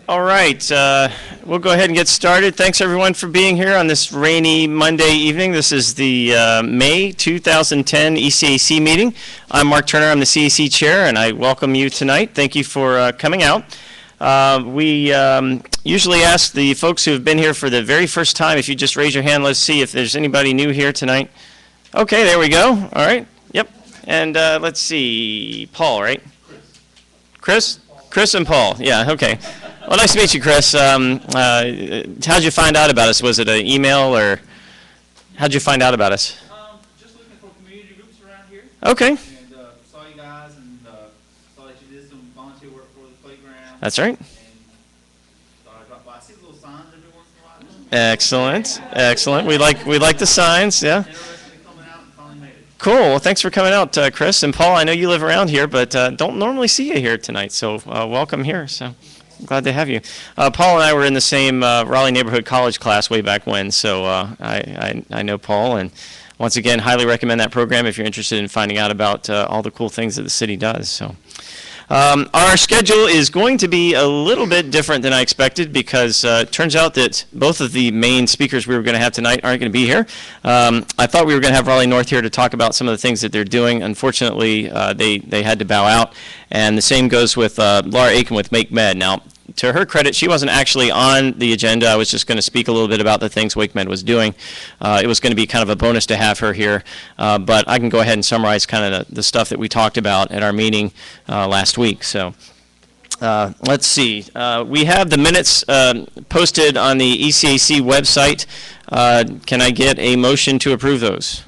All right, we'll go ahead and get started. Thanks everyone for being here on this rainy Monday evening. This is the May 2010 ECAC meeting. I'm Mark Turner, I'm the CAC chair, and I welcome you tonight. Thank you for coming out. We usually ask the folks who have been here for the very first time, if you just raise your hand, let's see if there's anybody new here tonight. Okay, there we go. All right, yep. And let's see, Paul, right? Chris? Chris and Paul, yeah, okay. Well, nice to meet you, Chris. How'd you find out about us? Was it an email, or how'd you find out about us? Just looking for community groups around here. Okay. And saw you guys, and saw that you did some volunteer work for the playground. That's right. And thought I'd drop by. I see little signs every once in a while. Excellent, excellent. We like the signs, yeah. Interested in coming out and finally made it. Cool. Well, thanks for coming out, Chris and Paul. I know you live around here, but don't normally see you here tonight, so welcome here. So. Glad to have you. Paul and I were in the same Raleigh Neighborhood College class way back when, so I know Paul, and once again, highly recommend that program if you're interested in finding out about all the cool things that the city does. So, our schedule is going to be a little bit different than I expected, because it turns out that both of the main speakers we were going to have tonight aren't going to be here. I thought we were going to have Raleigh North here to talk about some of the things that they're doing. Unfortunately, they had to bow out, and the same goes with Laura Aiken with WakeMed. Now, to her credit, she wasn't actually on the agenda. I was just going to speak a little bit about the things WakeMed was doing. It was going to be kind of a bonus to have her here, but I can go ahead and summarize kind of the stuff that we talked about at our meeting last week. So let's see. We have the minutes posted on the ECAC website. Can I get a motion to approve those?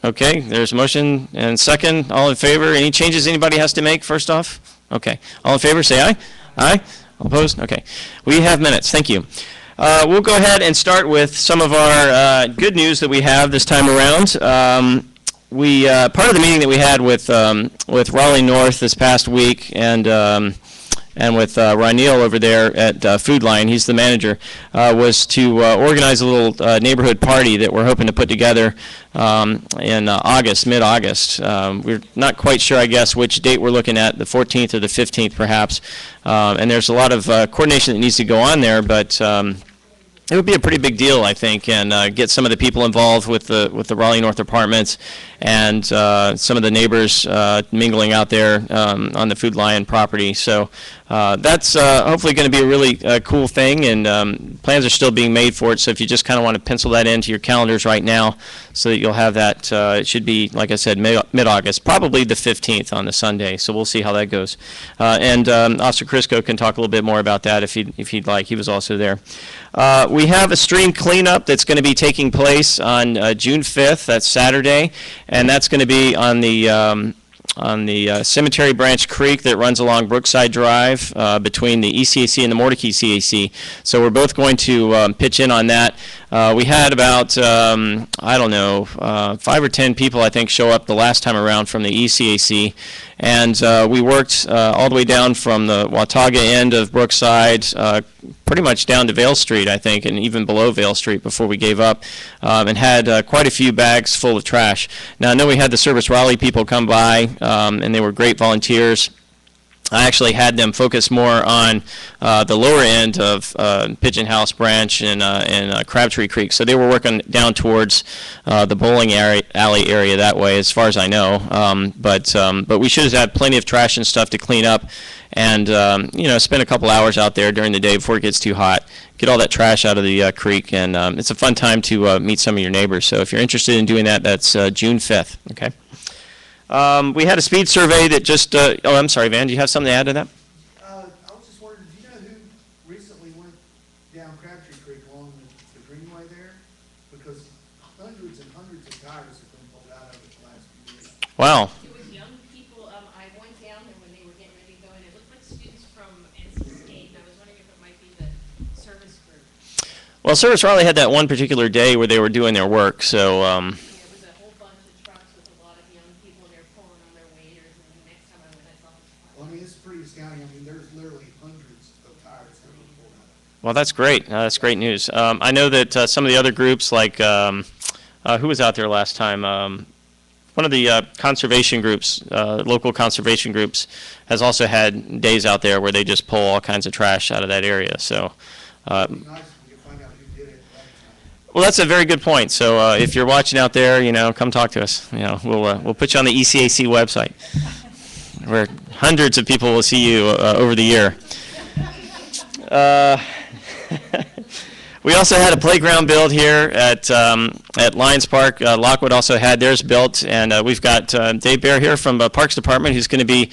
Okay, there's a motion and second. All in favor? Any changes anybody has to make first off? Okay. All in favor, say aye. Aye. All opposed? Okay. We have minutes. Thank you. We'll go ahead and start with some of our good news that we have this time around. Part of the meeting that we had with Raleigh North this past week, and with Raniel over there at Food Line, he's the manager, was to organize a little neighborhood party that we're hoping to put together in August, mid-August. We're not quite sure, I guess, which date we're looking at, the 14th or the 15th perhaps. And there's a lot of coordination that needs to go on there, but it would be a pretty big deal, I think, and get some of the people involved with the Raleigh North Apartments and some of the neighbors mingling out there on the Food Lion property. So that's hopefully going to be a really cool thing, and plans are still being made for it. So if you just kind of want to pencil that into your calendars right now, so that you'll have that. It should be, like I said, mid-August, probably the 15th on the Sunday. So we'll see how that goes. And Officer Crisco can talk a little bit more about that if he'd like. He was also there. We have a stream cleanup that's going to be taking place on June 5th. That's Saturday, and that's going to be on the Cemetery Branch Creek that runs along Brookside Drive between the East CAC and the Mordecai CAC. So we're both going to pitch in on that. We had about, I don't know, 5 or 10 people, I think, show up the last time around from the East CAC. And we worked all the way down from the Watauga end of Brookside, pretty much down to Vale Street, I think, and even below Vale Street before we gave up, and had quite a few bags full of trash. Now, I know we had the Service Raleigh people come by, and they were great volunteers. I actually had them focus more on the lower end of Pigeon House Branch and Crabtree Creek. So they were working down towards the bowling alley area that way, as far as I know. But we should have had plenty of trash and stuff to clean up, and spend a couple hours out there during the day before it gets too hot. Get all that trash out of the creek, and it's a fun time to meet some of your neighbors. So if you're interested in doing that, that's June 5th. Okay. We had a speed survey that just, I'm sorry, Van, do you have something to add to that? I was just wondering, do you know who recently went down Crabtree Creek along the Greenway there? Because hundreds and hundreds of tires have been pulled out of it the last few years. Wow. It was young people. I went down there when they were getting ready to go in. It looked like students from NC State, and I was wondering if it might be the service group. Well, Service Raleigh had that one particular day where they were doing their work, so Yeah, it was a whole bunch of trucks with a lot of young people. They're pulling on their waders, and the next time I went, I saw them. Well, I mean, it's pretty astounding. I mean, there's literally hundreds of tires that have been pulled out. well, that's great. That's great news. I know that some of the other groups, like who was out there last time? One of the conservation groups, local conservation groups, has also had days out there where they just pull all kinds of trash out of that area. So, It'd be nice if we could find out who did it that time. well, that's a very good point. So, if you're watching out there, come talk to us. We'll put you on the ECAC website, where hundreds of people will see you over the year. We also had a playground build here at Lions Park. Lockwood also had theirs built, and we've got Dave Berra here from Parks Department who's going to be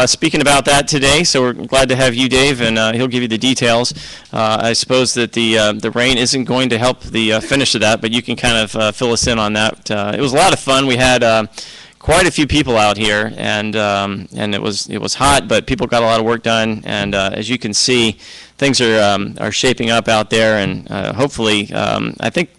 speaking about that today. So we're glad to have you, Dave, and he'll give you the details. I suppose that the rain isn't going to help the finish of that, but you can kind of fill us in on that. It was a lot of fun. We had quite a few people out here, and it was hot, but people got a lot of work done. And as you can see, things are shaping up out there, and hopefully, I think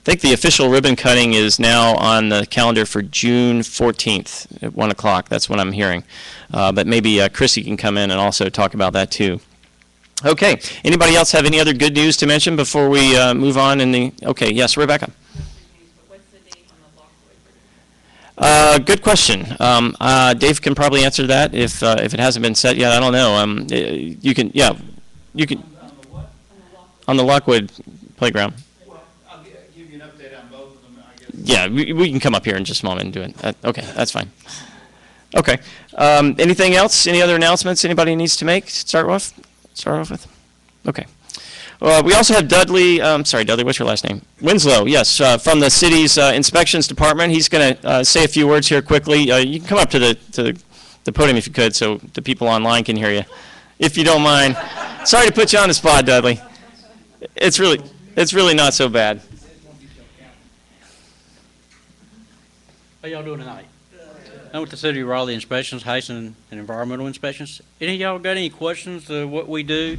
the official ribbon cutting is now on the calendar for June 14th at 1 o'clock. That's what I'm hearing. But maybe Chrissy can come in and also talk about that too. Okay. Anybody else have any other good news to mention before we move on? Okay. Yes, Rebecca. Good question. Dave can probably answer that if it hasn't been set yet. I don't know. You can on the Lockwood playground. Well, I'll give you an update on both of them, I guess. Yeah, we can come up here in just a moment and do it. Okay, that's fine. Okay. Anything else? Any other announcements anybody needs to make? Start off with. Okay. We also have Dudley, Dudley, what's your last name? Winslow, yes, from the city's inspections department. He's going to say a few words here quickly. You can come up to the podium if you could so the people online can hear you, if you don't mind. Sorry to put you on the spot, Dudley. It's really not so bad. How y'all doing tonight? I'm with the City of Raleigh Inspections, Hyson and Environmental Inspections. Any of y'all got any questions to what we do?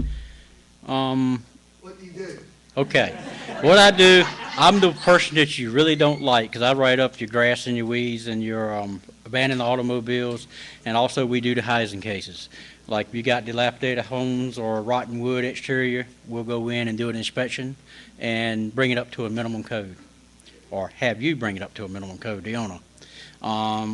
What do you do? Okay. What I do, I'm the person that you really don't like, because I write up your grass and your weeds and your abandoned automobiles, and also we do the housing cases. Like if you got dilapidated homes or rotten wood exterior, we'll go in and do an inspection and bring it up to a minimum code, or have you bring it up to a minimum code, the owner.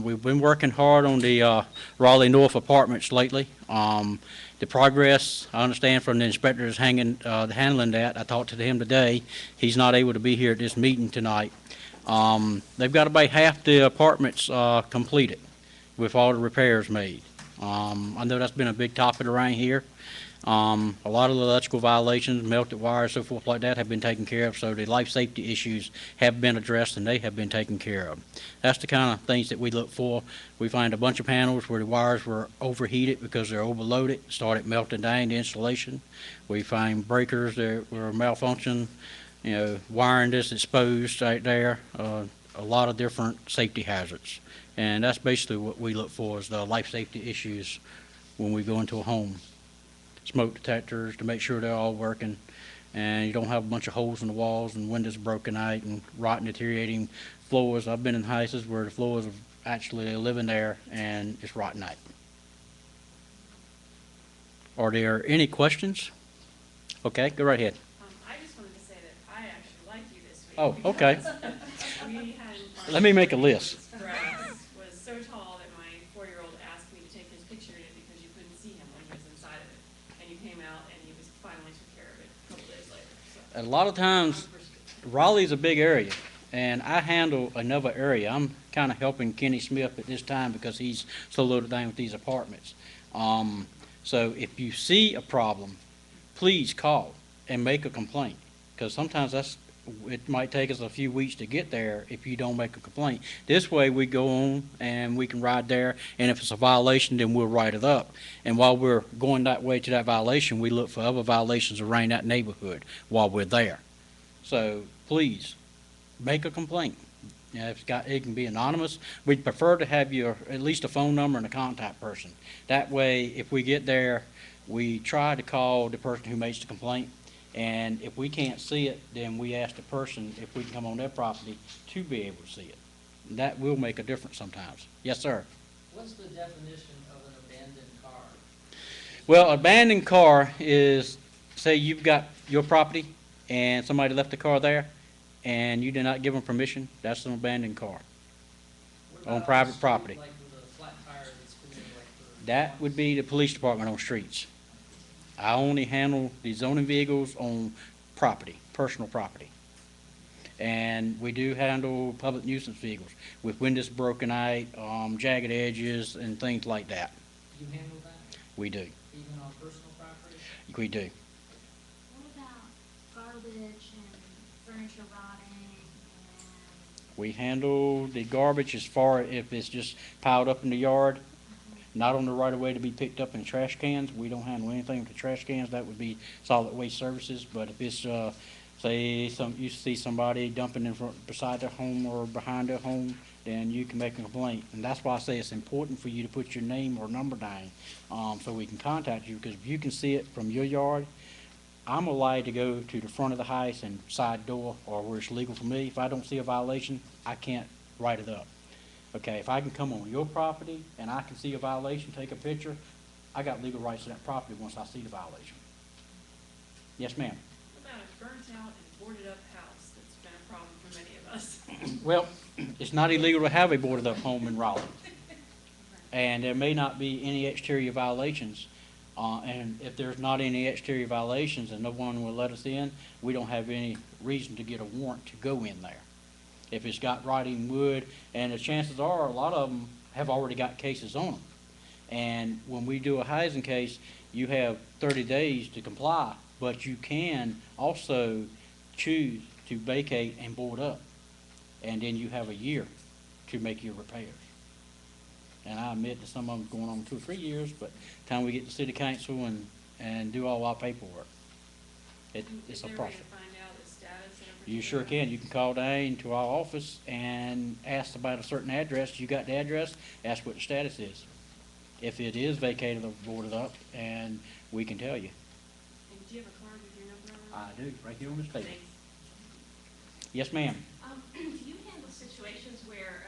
We've been working hard on the Raleigh North Apartments lately. The progress, I understand from the inspectors handling that. I talked to him today. He's not able to be here at this meeting tonight. They've got about half the apartments completed with all the repairs made. I know that's been a big topic around here. A lot of the electrical violations, melted wires, so forth like that have been taken care of, so the life safety issues have been addressed and they have been taken care of. That's the kind of things that we look for. We find a bunch of panels where the wires were overheated because they're overloaded, started melting down the insulation. We find breakers that were malfunctioned, wiring that's exposed right there, a lot of different safety hazards. And that's basically what we look for, is the life safety issues when we go into a home. Smoke detectors to make sure they're all working, and you don't have a bunch of holes in the walls and windows broken out and rotten, deteriorating floors. I've been in houses where the floors are actually living there and it's rotten out. Are there any questions? Okay, go right ahead. I just wanted to say that I actually like you this week. Oh, okay. We had Let me make a list. grass was so tall that my 4-year-old asked me to take his picture in it because you couldn't see him. finally took care of it a couple days later, so. A lot of times, Raleigh's a big area, and I handle another area. I'm kind of helping Kenny Smith at this time because he's so loaded down with these apartments. So if you see a problem, please call and make a complaint, because sometimes it might take us a few weeks to get there if you don't make a complaint. This way we go on and we can ride there, and if it's a violation, then we'll write it up. And while we're going that way to that violation, we look for other violations around that neighborhood while we're there. So please, make a complaint. If it can be anonymous. We'd prefer to have at least a phone number and a contact person. That way, if we get there, we try to call the person who makes the complaint. And if we can't see it, then we ask the person if we can come on their property to be able to see it. That will make a difference sometimes. Yes, sir. What's the definition of an abandoned car? Well, abandoned car is, say you've got your property and somebody left the car there and you did not give them permission, that's an abandoned car What on about private the street, property. Like with a flat tire that's been in like for That would be the police department on streets. I only handle the zoning vehicles on property, personal property. And we do handle public nuisance vehicles with windows broken out, jagged edges and things like that. You handle that, We do. even on personal property? We do. What about garbage and furniture rotting and, We handle the garbage as far if it's just piled up in the yard, not on the right of way to be picked up in trash cans. We don't handle anything with the trash cans. That would be solid waste services. But if it's, say, you see somebody dumping in front, beside their home or behind their home, then you can make a complaint. And that's why I say it's important for you to put your name or number down, so we can contact you. Because if you can see it from your yard, I'm allowed to go to the front of the house and side door or where it's legal for me. If I don't see a violation, I can't write it up. Okay, if I can come on your property and I can see a violation, take a picture, I got legal rights to that property once I see the violation. Yes, ma'am. What about a burnt out and boarded up house that's been a problem for many of us? Well, it's not illegal to have a boarded up home in Raleigh. And there may not be any exterior violations. And if there's not any exterior violations and no one will let us in, we don't have any reason to get a warrant to go in there. If it's got rotting wood, and the chances are a lot of them have already got cases on them. And when we do a housing case, you have 30 days to comply, but you can also choose to vacate and board up. And then you have a year to make your repairs. And I admit that some of them's going on 2 or 3 years, but time we get to city council and do all our paperwork, it's Is a there a way process. to find out the status and everything? You sure can. You can call down to our office and ask about a certain address. You got the address, ask what the status is. If it is vacated or boarded up, and we can tell you. And do you have a card with your number on it? I do, right here on this table. Thanks. Yes, ma'am. Do you handle situations where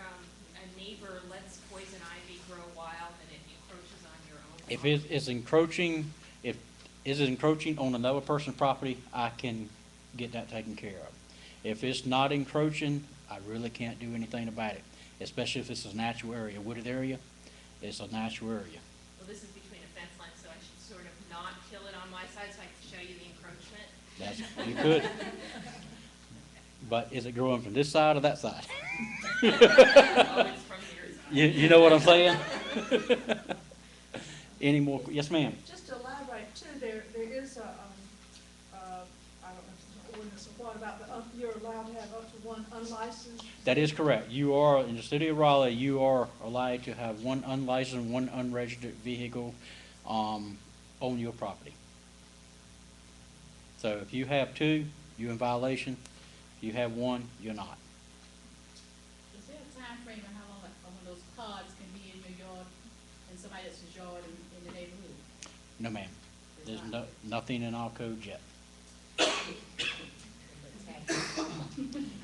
a neighbor lets poison ivy grow wild and it encroaches on your own If property? it is encroaching, if it is encroaching on another person's property, I can get that taken care of. If it's not encroaching, I really can't do anything about it, especially if it's a natural area, wooded area. It's a natural area. Well, this is between a fence line, so I should sort of not kill it on my side so I can show you the encroachment. You could. But is it growing from this side or that side? Oh, it's from here. You know what I'm saying? Any more, yes, ma'am. Just to elaborate too, there is a, I don't know if it's an ordinance or what about you're allowed to have up to one unlicensed. That is correct. You are, in the city of Raleigh, you are allowed to have one unlicensed, one unregistered vehicle, on your property. So if you have two, you're in violation. If you have one, you're not. Is there a time frame on how long one of those pods can be in your yard and somebody else's yard in the neighborhood? No, ma'am. There's nothing in our code yet.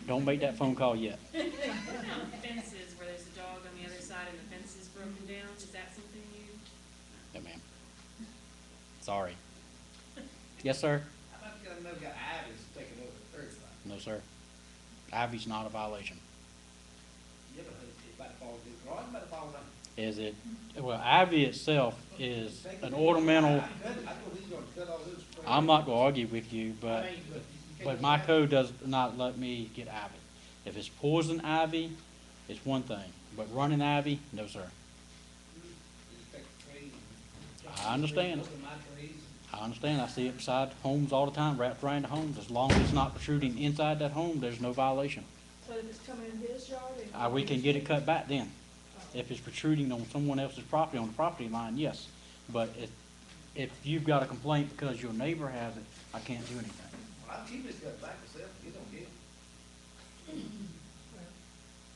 Don't make that phone call yet. Fences where there's a dog on the other side and the fence is broken down, is that something you? No, ma'am. Sorry. Yes, sir? How about because I know got Ivy's taking over the third spot? No, sir. Ivy's not a violation. Yeah, but it's about to fall, it's about to fall down. Is it, well, Ivy itself is an ornamental, I thought he's gonna cut all this. I'm not gonna argue with you, but, I mean, you but can't my go back. code does not let me get ivy. If it's poison ivy, it's one thing, but running ivy, no, sir. Just take the trees and- I understand. Look at my trees. I understand, I see it beside homes all the time, wrapped around the homes. As long as it's not protruding inside that home, there's no violation. So if it's coming in his yard? We can get it cut back then. If it's protruding on someone else's property, on the property line, yes. But if you've got a complaint because your neighbor has it, I can't do anything. Well, I'll keep this cut back myself, you don't get it.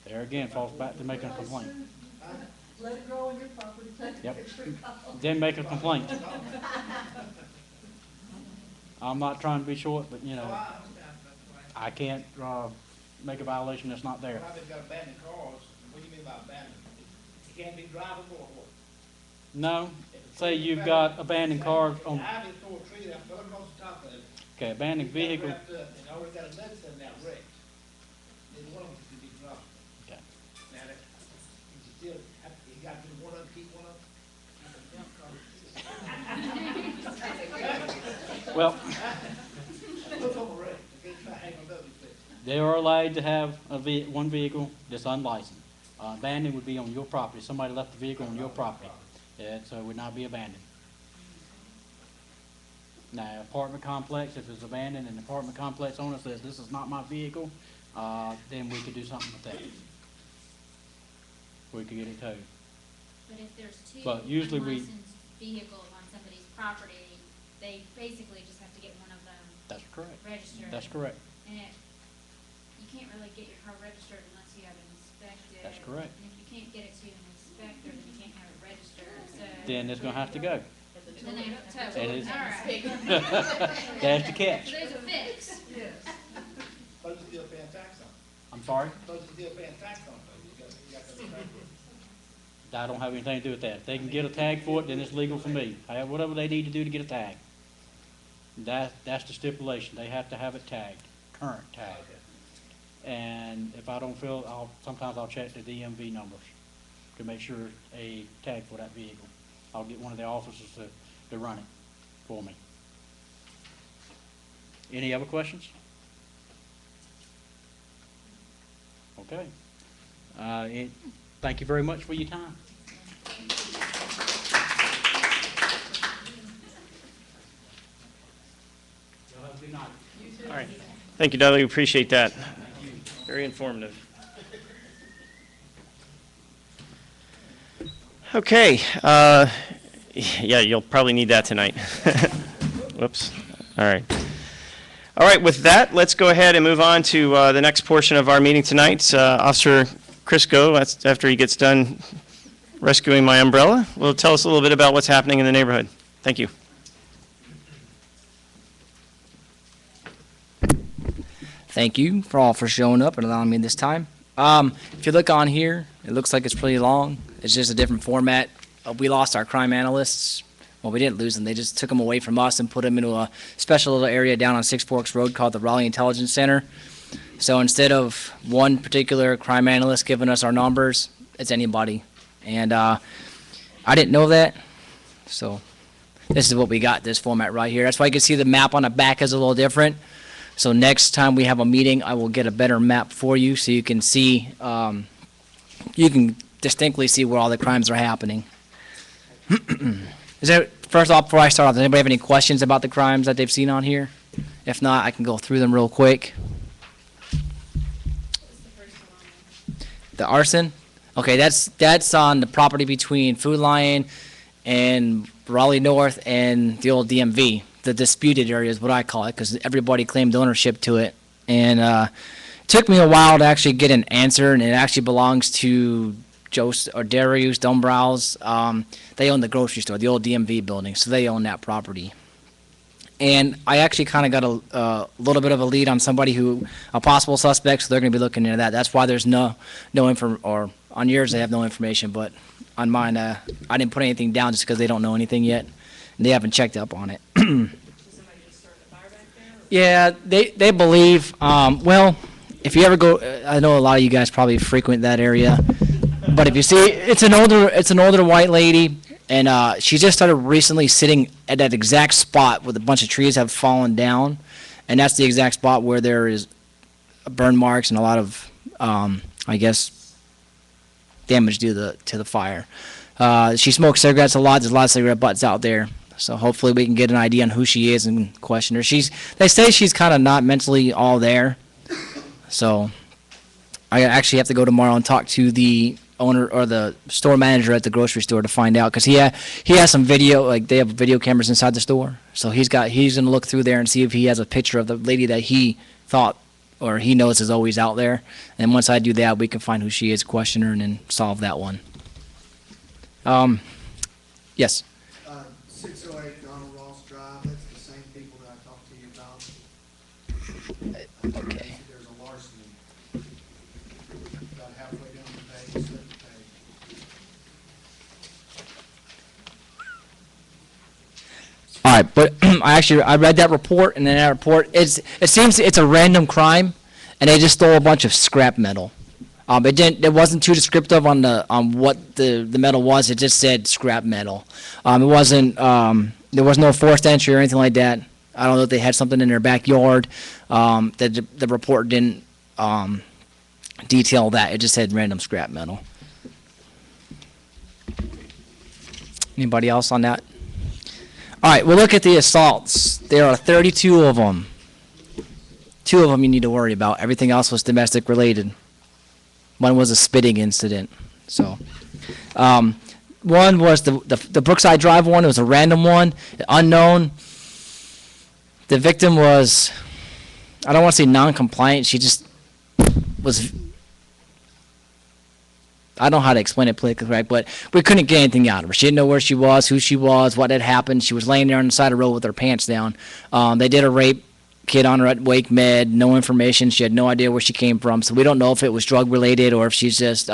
There again, falls back to making a complaint. Let it grow on your property, let Yep. the tree grow. Then make a complaint. I'm not trying to be short, but you No, know, I understand, that's why. I can't, make a violation that's not there. I've got abandoned cars, what do you mean by abandoned? It can't be drivable or what? No, say you've got abandoned cars on, I just throw a tree that fell across the top of it. okay, abandoned It's got vehicle, wrapped up, and I already got a lead set now wrecked. Then one of them could be dropped. okay. Now, that, you still, you got to do one of them, keep one of them. Well, Look over wrecked, okay, try to hang on up, you they are allowed to have one vehicle that's unlicensed. Abandoned would be on your property. Somebody left the vehicle on your property. So it would not be abandoned. Now, apartment complex, if it's abandoned and the apartment complex owner says, this is not my vehicle, then we could do something with that. We could get it towed. But if there's two But usually we- unlicensed vehicles on somebody's property, they basically just have to get one of them That's correct. registered. That's correct. And you can't really get your car registered unless you have it inspected. That's correct. And if you can't get it to an inspector, then you can't have it registered, so. Then it's gonna have to go. Then they have to tow It it. is. All right. That's the catch. So there's a fix. Yes. But you still paying tax on it. I'm sorry? But you still paying tax on it, though. You got to. I don't have anything to do with that. If they can get a tag for it, then it's legal for me. I have whatever they need to do to get a tag. That's the stipulation. They have to have it tagged, current tag. And if I don't feel, sometimes I'll check the DMV numbers to make sure a tag for that vehicle. I'll get one of the officers to run it for me. Any other questions? Okay. Thank you very much for your time. Y'all have a good night. All right. Thank you, Dudley. We appreciate that. Very informative. Okay. Yeah, you'll probably need that tonight. Whoops. All right. All right, with that, let's go ahead and move on to the next portion of our meeting tonight. Officer Crisco, that's after he gets done rescuing my umbrella, will tell us a little bit about what's happening in the neighborhood. Thank you. Thank you for all for showing up and allowing me this time. If you look on here, it looks like it's pretty long. It's just a different format. We lost our crime analysts. Well, we didn't lose them. They just took them away from us and put them into a special little area down on Six Forks Road called the Raleigh Intelligence Center. So instead of one particular crime analyst giving us our numbers, it's anybody. And I didn't know that. So this is what we got, this format right here. That's why you can see the map on the back is a little different. So next time we have a meeting, I will get a better map for you so you can see, you can distinctly see where all the crimes are happening. First off, before I start off, does anybody have any questions about the crimes that they've seen on here? If not, I can go through them real quick. The arson? Okay, that's on the property between Food Lion and Raleigh North and the old DMV. The disputed area is what I call it, because everybody claimed ownership to it. And it took me a while to actually get an answer, and it actually belongs to Darius Dombrow's. They own the grocery store, the old DMV building, so they own that property. And I actually kind of got a little bit of a lead on somebody a possible suspect, so they're going to be looking into that. That's why there's no info, or on yours they have no information, but on mine, I didn't put anything down just because they don't know anything yet. And they haven't checked up on it. Yeah, they believe, well, if you ever go, I know a lot of you guys probably frequent that area. But if you see, it's an older white lady, and she just started recently sitting at that exact spot where a bunch of trees have fallen down, and that's the exact spot where there is burn marks and a lot of, I guess, damage due to the fire. She smokes cigarettes a lot. There's a lot of cigarette butts out there. So hopefully we can get an idea on who she is and question her. They say she's kind of not mentally all there. So I actually have to go tomorrow and talk to the owner or the store manager at the grocery store to find out, because he has some video, like they have video cameras inside the store. So he's going to look through there and see if he has a picture of the lady that he thought or he knows is always out there. And once I do that, we can find who she is, question her, and then solve that one. Yes. 608 Donald Ross Drive, that's the same people that I talked to you about. Okay. There's a larceny about halfway down the page, second page. All right, but I read that report, and in that report, it seems it's a random crime, and they just stole a bunch of scrap metal. It wasn't too descriptive on what the metal was. It just said scrap metal. It wasn't. There was no forced entry or anything like that. I don't know if they had something in their backyard. That the report didn't detail that. It just said random scrap metal. Anybody else on that? All right, we'll look at the assaults. There are 32 of them. 2 of them you need to worry about. Everything else was domestic related. One was a spitting incident. So, one was the Brookside Drive one. It was a random one, unknown. The victim was, I don't want to say non-compliant. She just was, I don't know how to explain it politically correct, but we couldn't get anything out of her. She didn't know where she was, who she was, what had happened. She was laying there on the side of the road with her pants down. They did a rape kit on her at WakeMed, no information. She had no idea where she came from, so we don't know if it was drug related or if she's just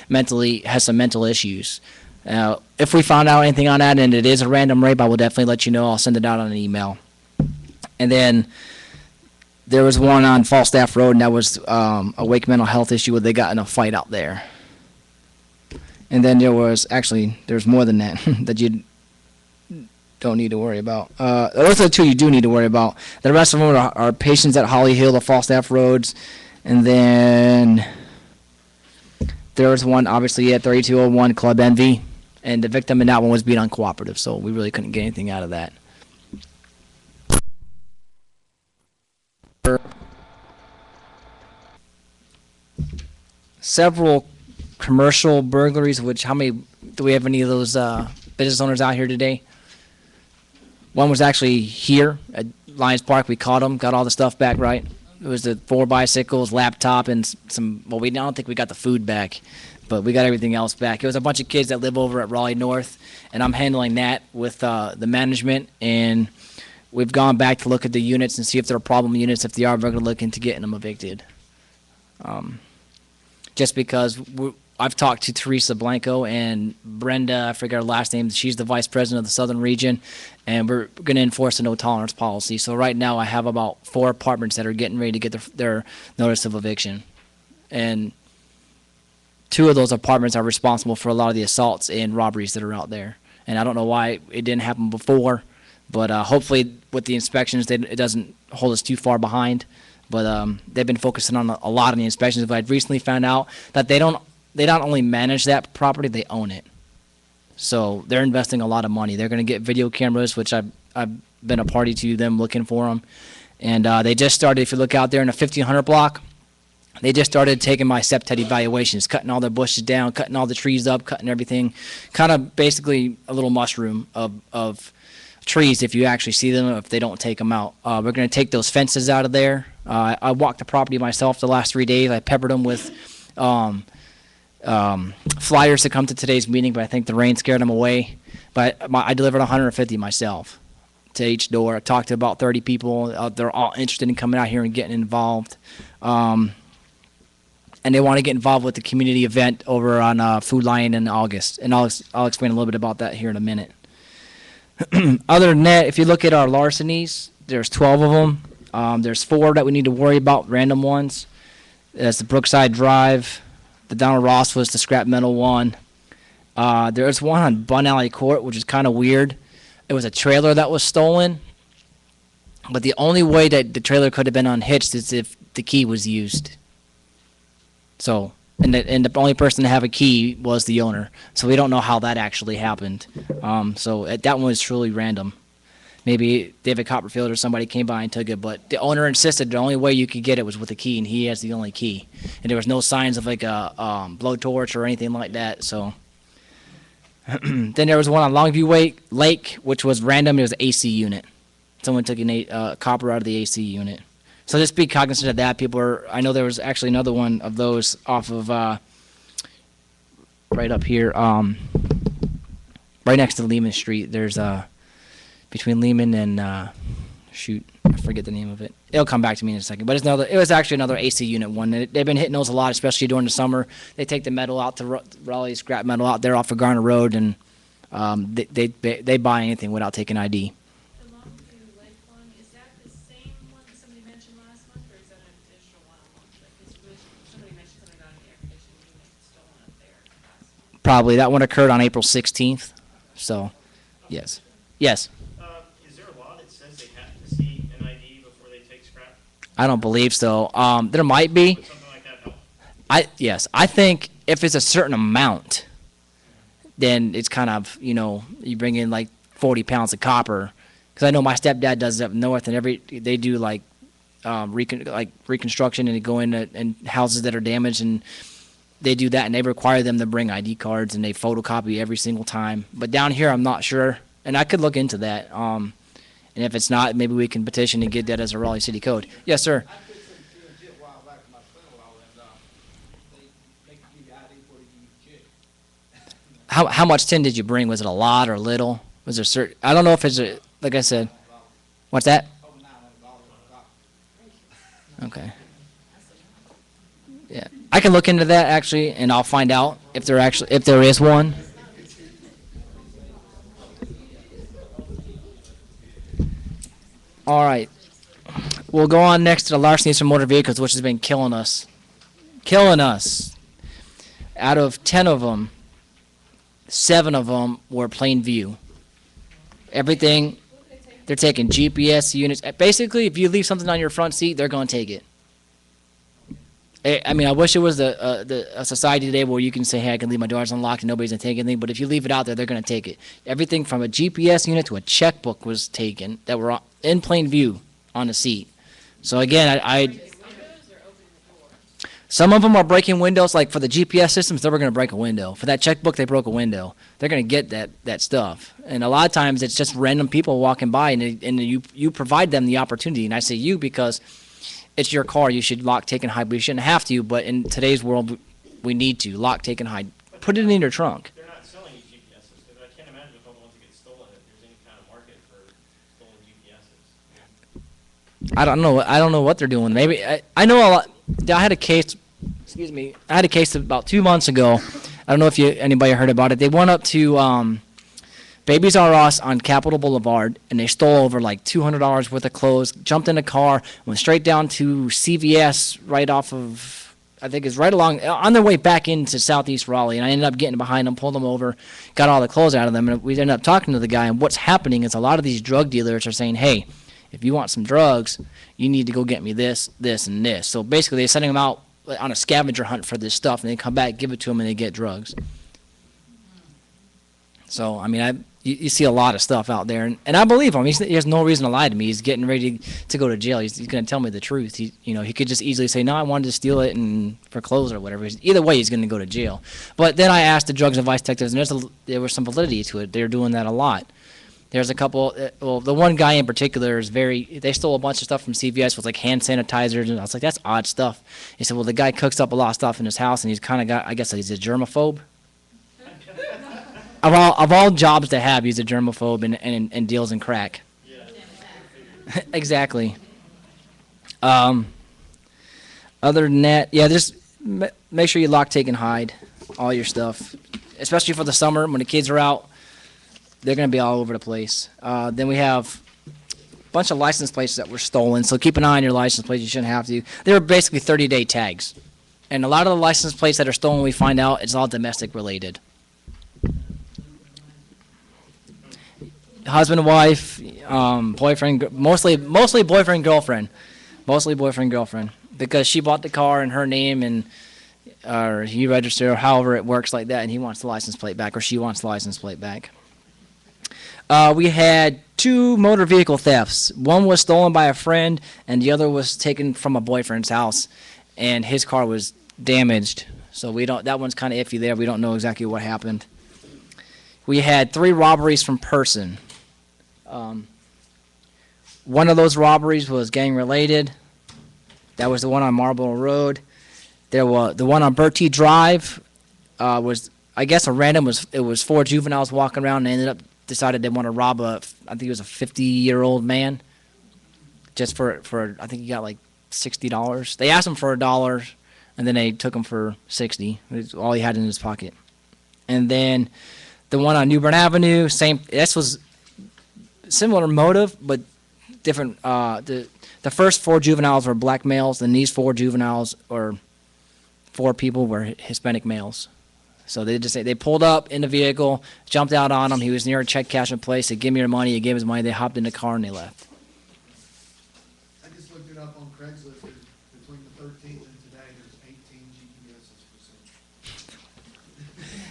mentally has some mental issues. If we found out anything on that and it is a random rape, I will definitely let you know. I'll send it out on an email. And then there was one on Falstaff Road, and that was a Wake mental health issue where they got in a fight out there. And then there's more than that that you don't need to worry about. Those are the 2 you do need to worry about. The rest of them are patients at Holly Hill, the Falstaff Roads, and then there was one obviously at 3201 Club Envy, and the victim in that one was being uncooperative, so we really couldn't get anything out of that. Several commercial burglaries, how many, do we have any of those business owners out here today? One was actually here at Lions Park. We caught them, got all the stuff back right. It was the 4 bicycles, laptop, and some, I don't think we got the food back, but we got everything else back. It was a bunch of kids that live over at Raleigh North, and I'm handling that with the management, and we've gone back to look at the units and see if they're problem units. If they are, we're going to look into getting them evicted. Just because I've talked to Teresa Blanco and Brenda, I forget her last name, she's the vice president of the Southern Region, and we're going to enforce a no-tolerance policy. So right now I have about 4 apartments that are getting ready to get their notice of eviction. And 2 of those apartments are responsible for a lot of the assaults and robberies that are out there. And I don't know why it didn't happen before, but hopefully with the inspections it doesn't hold us too far behind. But they've been focusing on a lot of the inspections. But I've recently found out that they not only manage that property, they own it. So they're investing a lot of money. They're going to get video cameras, which I've been a party to them looking for them. And they just started, if you look out there in the 1500 block, they just started taking my septet evaluations, cutting all the bushes down, cutting all the trees up, cutting everything. Kind of basically a little mushroom of trees if you actually see them, if they don't take them out. We're going to take those fences out of there. I walked the property myself the last 3 days. I peppered them with flyers to come to today's meeting, but I think the rain scared them away. But I delivered 150 myself to each door. I talked to about 30 people. They're all interested in coming out here and getting involved. And they want to get involved with the community event over on Food Lion in August. And I'll explain a little bit about that here in a minute. Other than that, if you look at our larcenies, there's 12 of them. There's 4 that we need to worry about, random ones. That's the Brookside Drive, the The Donald Ross was the scrap metal one. There was one on Bun Alley Court, which is kind of weird. It was a trailer that was stolen, but the only way that the trailer could have been unhitched is if the key was used. So, and the only person to have a key was the owner. So we don't know how that actually happened. That one was truly random. Maybe David Copperfield or somebody came by and took it, but the owner insisted the only way you could get it was with a key, and he has the only key. And there was no signs of like a blowtorch or anything like that. So then there was one on Longview Lake, which was random. It was an AC unit. Someone took copper out of the AC unit. So just be cognizant of that. I know there was actually another one of those off of right up here, right next to Lehman Street. There's between Lehman and I forget the name of it. It'll come back to me in a second. But it was actually another AC unit one. They've been hitting those a lot, especially during the summer. They take the metal out to Raleigh, scrap metal out there off of Garner Road, and they buy anything without taking ID. The Longview Lake one, is that the same one that somebody mentioned last month, or is that an additional one? Somebody mentioned something about an air conditioning unit stolen up there last month. Probably. That one occurred on April 16th. So, yes. Yes. Is there a law that says they have to see an ID before they take scrap? I don't believe so. There might be. Would something like that help? Yes. I think if it's a certain amount, then it's kind of, you bring in like 40 pounds of copper. Because I know my stepdad does it up north, and they do like reconstruction, and they go into and houses that are damaged, and they do that, and they require them to bring ID cards, and they photocopy every single time. But down here, I'm not sure, and I could look into that. And if it's not, maybe we can petition and get that as a Raleigh City Code. Yes, sir. I did some TNT a while back to my son-in-law, and they give you ID before they give you check. How much tin did you bring? Was it a lot or little? Was there certain? I don't know if it's like I said. What's that? Over $900. Okay. Yeah, I can look into that actually, and I'll find out if there is one. All right, we'll go on next to the larcenies from motor vehicles, which has been killing us. Out of 10 of them, 7 of them were plain view. Everything, they're taking GPS units. Basically, if you leave something on your front seat, they're going to take it. I mean, I wish it was a society today where you can say, hey, I can leave my doors unlocked and nobody's going to take anything. But if you leave it out there, they're going to take it. Everything from a GPS unit to a checkbook was taken that were in plain view on the seat. So, again, some of them are breaking windows. Like for the GPS systems, they were going to break a window. For that checkbook, they broke a window. They're going to get that stuff. And a lot of times it's just random people walking by, and you provide them the opportunity. And I say you because it's your car. You should lock, take, and hide. We shouldn't have to, but in today's world, we need to lock, take, and hide. Put it in your trunk. They're not selling you GPSs, because I can't imagine with all the ones that get stolen, if there's any kind of market for stolen GPSs. I don't know what they're doing. Maybe I know a lot. I had a case. Excuse me. I had a case about 2 months ago. I don't know if anybody heard about it. They went up to Babies R Us on Capitol Boulevard, and they stole over like $200 worth of clothes, jumped in a car, went straight down to CVS right off of, I think it's right along, on their way back into Southeast Raleigh, and I ended up getting behind them, pulled them over, got all the clothes out of them, and we ended up talking to the guy, and what's happening is a lot of these drug dealers are saying, hey, if you want some drugs, you need to go get me this, this, and this. So basically they're sending them out on a scavenger hunt for this stuff, and they come back, give it to them, and they get drugs. So, I mean, you see a lot of stuff out there, and I believe him. He has no reason to lie to me. He's getting ready to go to jail. He's going to tell me the truth. He could just easily say, no, I wanted to steal it and for clothes or whatever. Either way, he's going to go to jail. But then I asked the drugs and vice detectives, and there was some validity to it. They're doing that a lot. There's a couple, well, the one guy in particular is they stole a bunch of stuff from CVS with like hand sanitizers, and I was like, that's odd stuff. He said, well, the guy cooks up a lot of stuff in his house, and he's kind of got, I guess he's a germaphobe. Of all jobs to have, he's a germaphobe and deals in crack. Yeah. Exactly. Other than that, yeah, just make sure you lock, take, and hide all your stuff, especially for the summer when the kids are out. They're going to be all over the place. Then we have a bunch of license plates that were stolen, so keep an eye on your license plates. You shouldn't have to. They were basically 30-day tags. And a lot of the license plates that are stolen, we find out it's all domestic related. Husband, wife, boyfriend, mostly boyfriend, girlfriend. Mostly boyfriend, girlfriend. Because she bought the car in her name and or he registered or however it works like that, and he wants the license plate back or she wants the license plate back. We had 2 motor vehicle thefts. One was stolen by a friend and the other was taken from a boyfriend's house and his car was damaged. So that one's kind of iffy there. We don't know exactly what happened. We had 3 robberies from person. One of those robberies was gang related. That was the one on Marlborough Road. The one on Bertie Drive was, I guess, it was 4 juveniles walking around and decided they want to rob I think he was a 50-year-old man. Just for I think he got like $60. They asked him for $1 and then they took him for $60. It's all he had in his pocket. And then the one on New Bern Avenue, this was similar motive, but different. The first 4 juveniles were black males, and these 4 juveniles, or 4 people, were Hispanic males. So they pulled up in the vehicle, jumped out on him. He was near a check cashing place. They gave me your money. He gave his money. They hopped in the car and they left. I just looked it up on Craigslist. Between the 13th and today, there's 18 GPSs for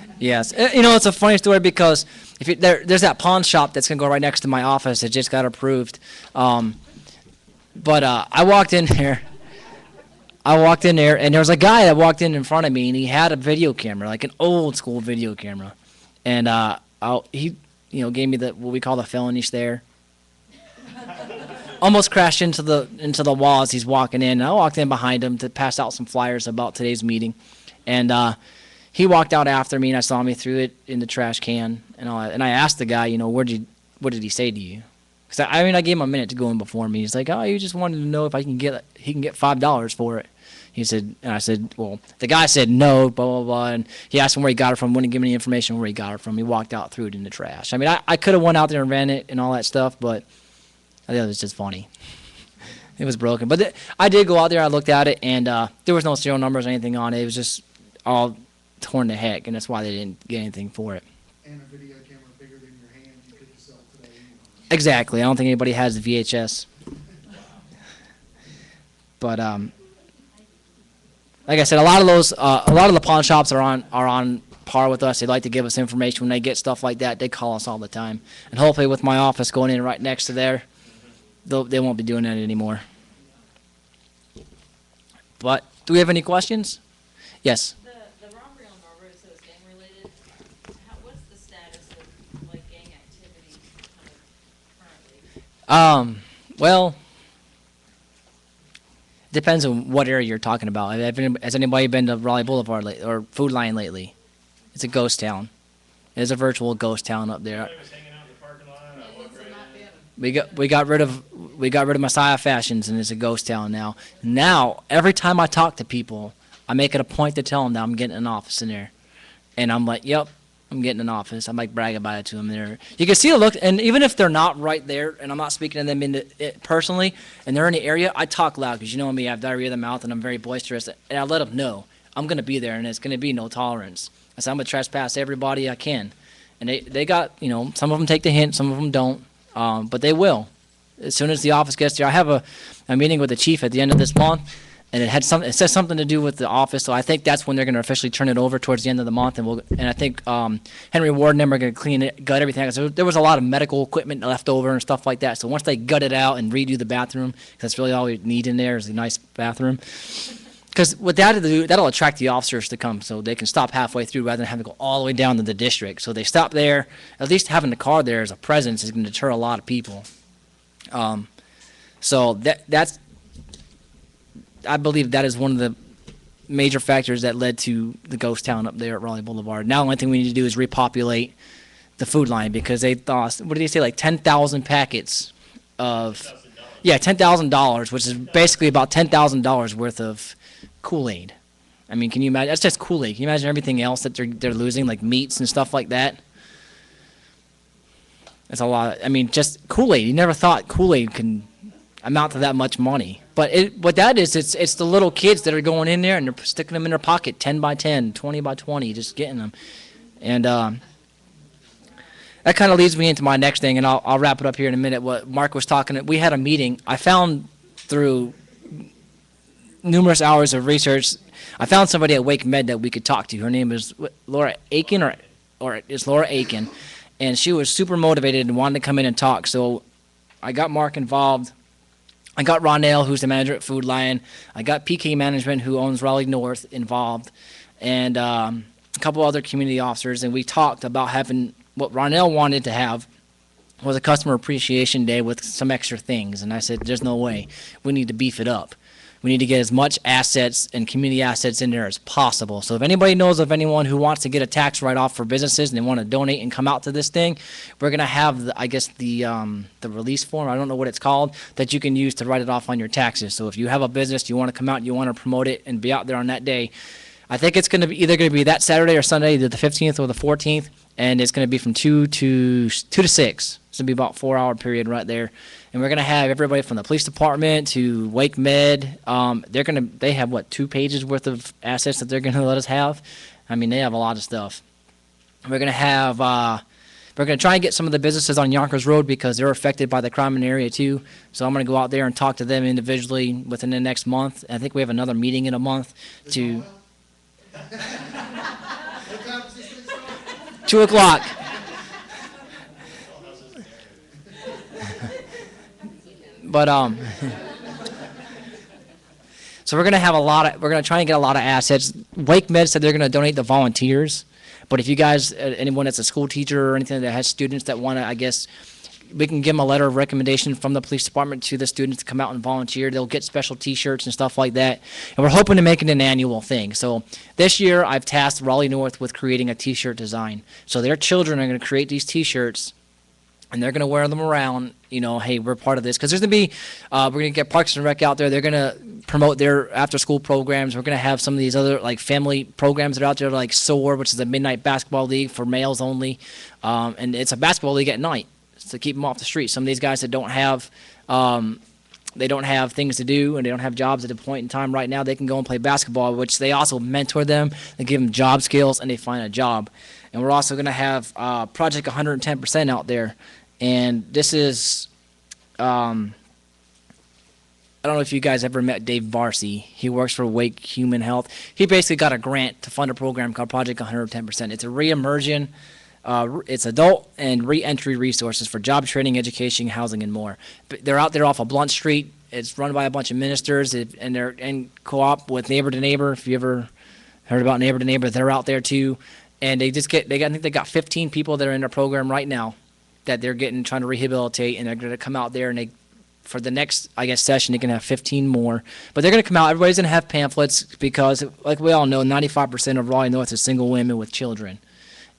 sale. Yes, it's a funny story because there's that pawn shop that's gonna go right next to my office. It just got approved, but I walked in there. And there was a guy that walked in front of me, and he had a video camera, like an old school video camera, and he gave me what we call the felony stare. Almost crashed into the wall as he's walking in. And I walked in behind him to pass out some flyers about today's meeting, and he walked out after me, and I saw him. He threw it in the trash can, and I asked the guy, what did he say to you? Because I gave him a minute to go in before me. He's like, oh, you just wanted to know if he can get $5 for it. He said, and I said, well, the guy said no, blah, blah, blah, and he asked him where he got it from, wouldn't give me any information where he got it from. He walked out, threw it in the trash. I could have went out there and ran it and all that stuff, but I thought it was just funny. It was broken. But I did go out there, I looked at it, and there was no serial numbers or anything on it. It was just all torn to heck, and that's why they didn't get anything for it. And a video camera bigger than your hand, you couldn't sell today anyway. Exactly. I don't think anybody has the VHS. But like I said, a lot of the pawn shops are on par with us. They like to give us information when they get stuff like that. They call us all the time, and hopefully, with my office going in right next to there, they won't be doing that anymore. But do we have any questions? Yes. The robbery on Marlboro, so it's gang related. What's the status of like gang activity currently? Well, depends on what area you're talking about. Has anybody been to Raleigh Boulevard or Food Line lately? It's a ghost town. It's a virtual ghost town up there. We got rid of Messiah Fashions, and it's a ghost town now. Now, every time I talk to people, I make it a point to tell them that I'm getting an office in there, and I'm like, yep, I'm getting an office. I might brag about it to them there. You can see the look, and even if they're not right there, and I'm not speaking to them personally, and they're in the area, I talk loud because you know me, I have diarrhea of the mouth, and I'm very boisterous, and I let them know I'm going to be there, and it's going to be no tolerance. I said I'm going to trespass everybody I can, and they got, some of them take the hint, some of them don't, but they will. As soon as the office gets there, I have a meeting with the chief at the end of this month, and it says something to do with the office, so I think that's when they're going to officially turn it over towards the end of the month, and I think Henry Ward and them are going to clean it, gut everything. So there was a lot of medical equipment left over and stuff like that, so once they gut it out and redo the bathroom, because that's really all we need in there is a nice bathroom, because what that'll attract the officers to come, so they can stop halfway through rather than having to go all the way down to the district. So they stop there. At least having the car there as a presence is going to deter a lot of people. So that's I believe that is one of the major factors that led to the ghost town up there at Raleigh Boulevard. Now the only thing we need to do is repopulate the food line because they thought, what did they say, like 10,000 packets of, $10,000, which is basically about $10,000 worth of Kool-Aid. I mean, can you imagine? That's just Kool-Aid. Can you imagine everything else that they're losing, like meats and stuff like that? That's a lot. I mean, just Kool-Aid. You never thought Kool-Aid can amount to that much money. But what that is, it's the little kids that are going in there and they're sticking them in their pocket, 10 by 10, 20 by 20, just getting them. And that kind of leads me into my next thing, and I'll wrap it up here in a minute. What Mark was talking, we had a meeting. I found through numerous hours of research, I found somebody at WakeMed that we could talk to. Her name is Laura Aiken, or it's Laura Aiken, and she was super motivated and wanted to come in and talk. So I got Mark involved. I got Ronell, who's the manager at Food Lion. I got PK Management, who owns Raleigh North, involved, and a couple other community officers, and we talked about having what Ronell wanted to have was a customer appreciation day with some extra things. And I said, there's no way. We need to beef it up. We need to get as much assets and community assets in there as possible. So if anybody knows of anyone who wants to get a tax write-off for businesses and they want to donate and come out to this thing, we're going to have, the release form, I don't know what it's called, that you can use to write it off on your taxes. So if you have a business, you want to come out, you want to promote it and be out there on that day, I think it's going to be either going to be that Saturday or Sunday, either the 15th or the 14th, and it's going to be from 2 to 6. It's going to be about a 4-hour period right there. And we're going to have everybody from the police department to WakeMed. They have, 2 pages worth of assets that they're going to let us have? I mean, they have a lot of stuff. We're going to try and get some of the businesses on Yonkers Road because they're affected by the crime in the area too. So I'm going to go out there and talk to them individually within the next month. I think we have another meeting in a month to... What time does this thing start? 2 o'clock. But so we're gonna try and get a lot of assets. WakeMed said they're gonna donate to volunteers, but if you guys, anyone that's a school teacher or anything that has students that want to, I guess, we can give them a letter of recommendation from the police department to the students to come out and volunteer. They'll get special T-shirts and stuff like that, and we're hoping to make it an annual thing. So this year, I've tasked Raleigh North with creating a T-shirt design. So their children are going to create these T-shirts, and they're going to wear them around, hey, we're part of this. Because there's going to be, we're going to get Parks and Rec out there. They're going to promote their after-school programs. We're going to have some of these other, family programs that are out there, like SOAR, which is a midnight basketball league for males only. And it's a basketball league at night to keep them off the street. Some of these guys that don't have, things to do and they don't have jobs at a point in time right now, they can go and play basketball, which they also mentor them. They give them job skills and they find a job. And we're also going to have Project 110% out there. And this is, I don't know if you guys ever met Dave Barcy. He works for Wake Human Health. He basically got a grant to fund a program called Project 110%. It's a re-immersion, it's adult and re-entry resources for job training, education, housing, and more. They're out there off of Blunt Street. It's run by a bunch of ministers, and they're in co-op with Neighbor to Neighbor. If you ever heard about Neighbor to Neighbor, they're out there too. And I think they got 15 people that are in their program right now that they're trying to rehabilitate, and they're going to come out there and for the next, I guess, session, they can have 15 more. But they're going to come out. Everybody's going to have pamphlets because, like we all know, 95% of Raleigh North is single women with children.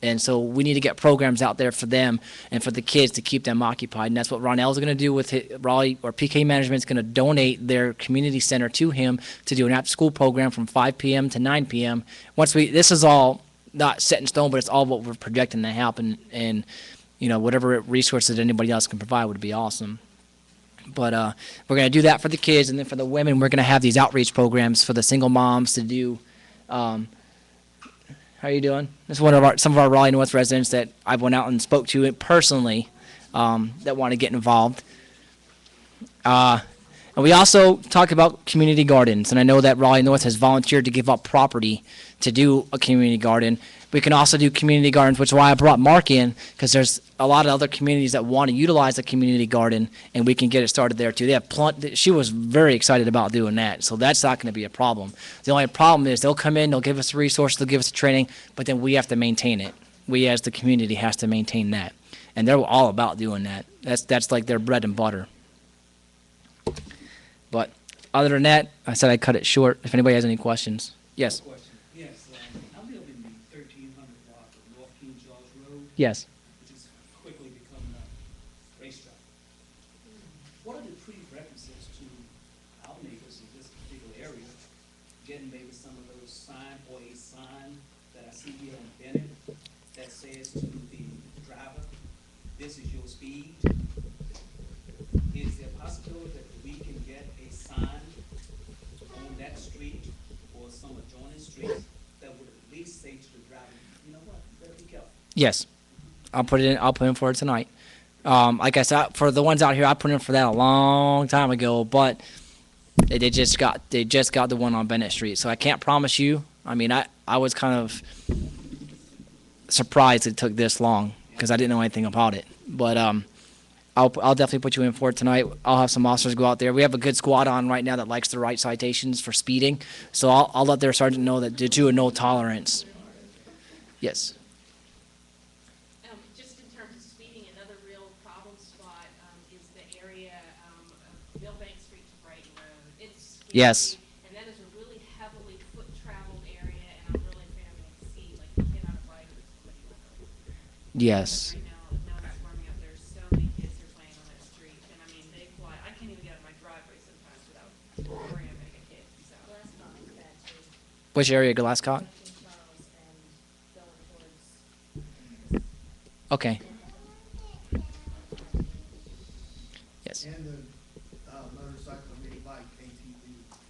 And so we need to get programs out there for them and for the kids to keep them occupied. And that's what Ronell's going to do with Raleigh, or PK Management's going to donate their community center to him to do an after-school program from 5 p.m. to 9 p.m. This is all not set in stone, but it's all what we're projecting to happen. And whatever resources anybody else can provide would be awesome. But we're going to do that for the kids, and then for the women, we're going to have these outreach programs for the single moms to do. How are you doing? This is some of our Raleigh North residents that I went out and spoke to personally that want to get involved. And we also talk about community gardens, and I know that Raleigh North has volunteered to give up property to do a community garden. We can also do community gardens, which is why I brought Mark in, because there's a lot of other communities that want to utilize a community garden, and we can get it started there too. She was very excited about doing that, so that's not going to be a problem. The only problem is they'll come in, they'll give us the resources, they'll give us the training, but then we have to maintain it. We as the community has to maintain that, and they're all about doing that. That's like their bread and butter. But other than that, I said I'd cut it short. If anybody has any questions. Yes? Yes, I live in the 1300 block of North King Charles Road, Yes. which is quickly becoming a racetrack. What are the prerequisites to our neighbors in this particular area getting maybe some of those sign or a sign that I see here on Bennett that says to the driver, this is your speed? Is there a possibility know that we can get a sign on that street or some adjoining streets that would at least say to the driver, you know what, you better be careful. Yes, I'll put it in. I'll put in for it tonight. Like I said, for the ones out here, I put in for that a long time ago, but they just got the one on Bennett Street. So I can't promise you. I mean, I was kind of surprised it took this long because I didn't know anything about it. But I'll definitely put you in for it tonight. I'll have some officers go out there. We have a good squad on right now that likes to write citations for speeding. So I'll let their sergeant know that they do a no tolerance. Yes. Just in terms of speeding, another real problem spot is the area of Millbank Street to Brighton Road. It's scary, Yes. and that is a really heavily foot-traveled area, and I'm really afraid I'm going to see, like, a kid on a bike or somebody on a Yes. right now it's warming up. There's so many kids who are playing on that street, and I mean, they fly. I can't even get out of my driveway sometimes without worrying I'm going to get hit. So. Which area, Glasscock? Okay. Yes. And the motorcycle and mini bike ATV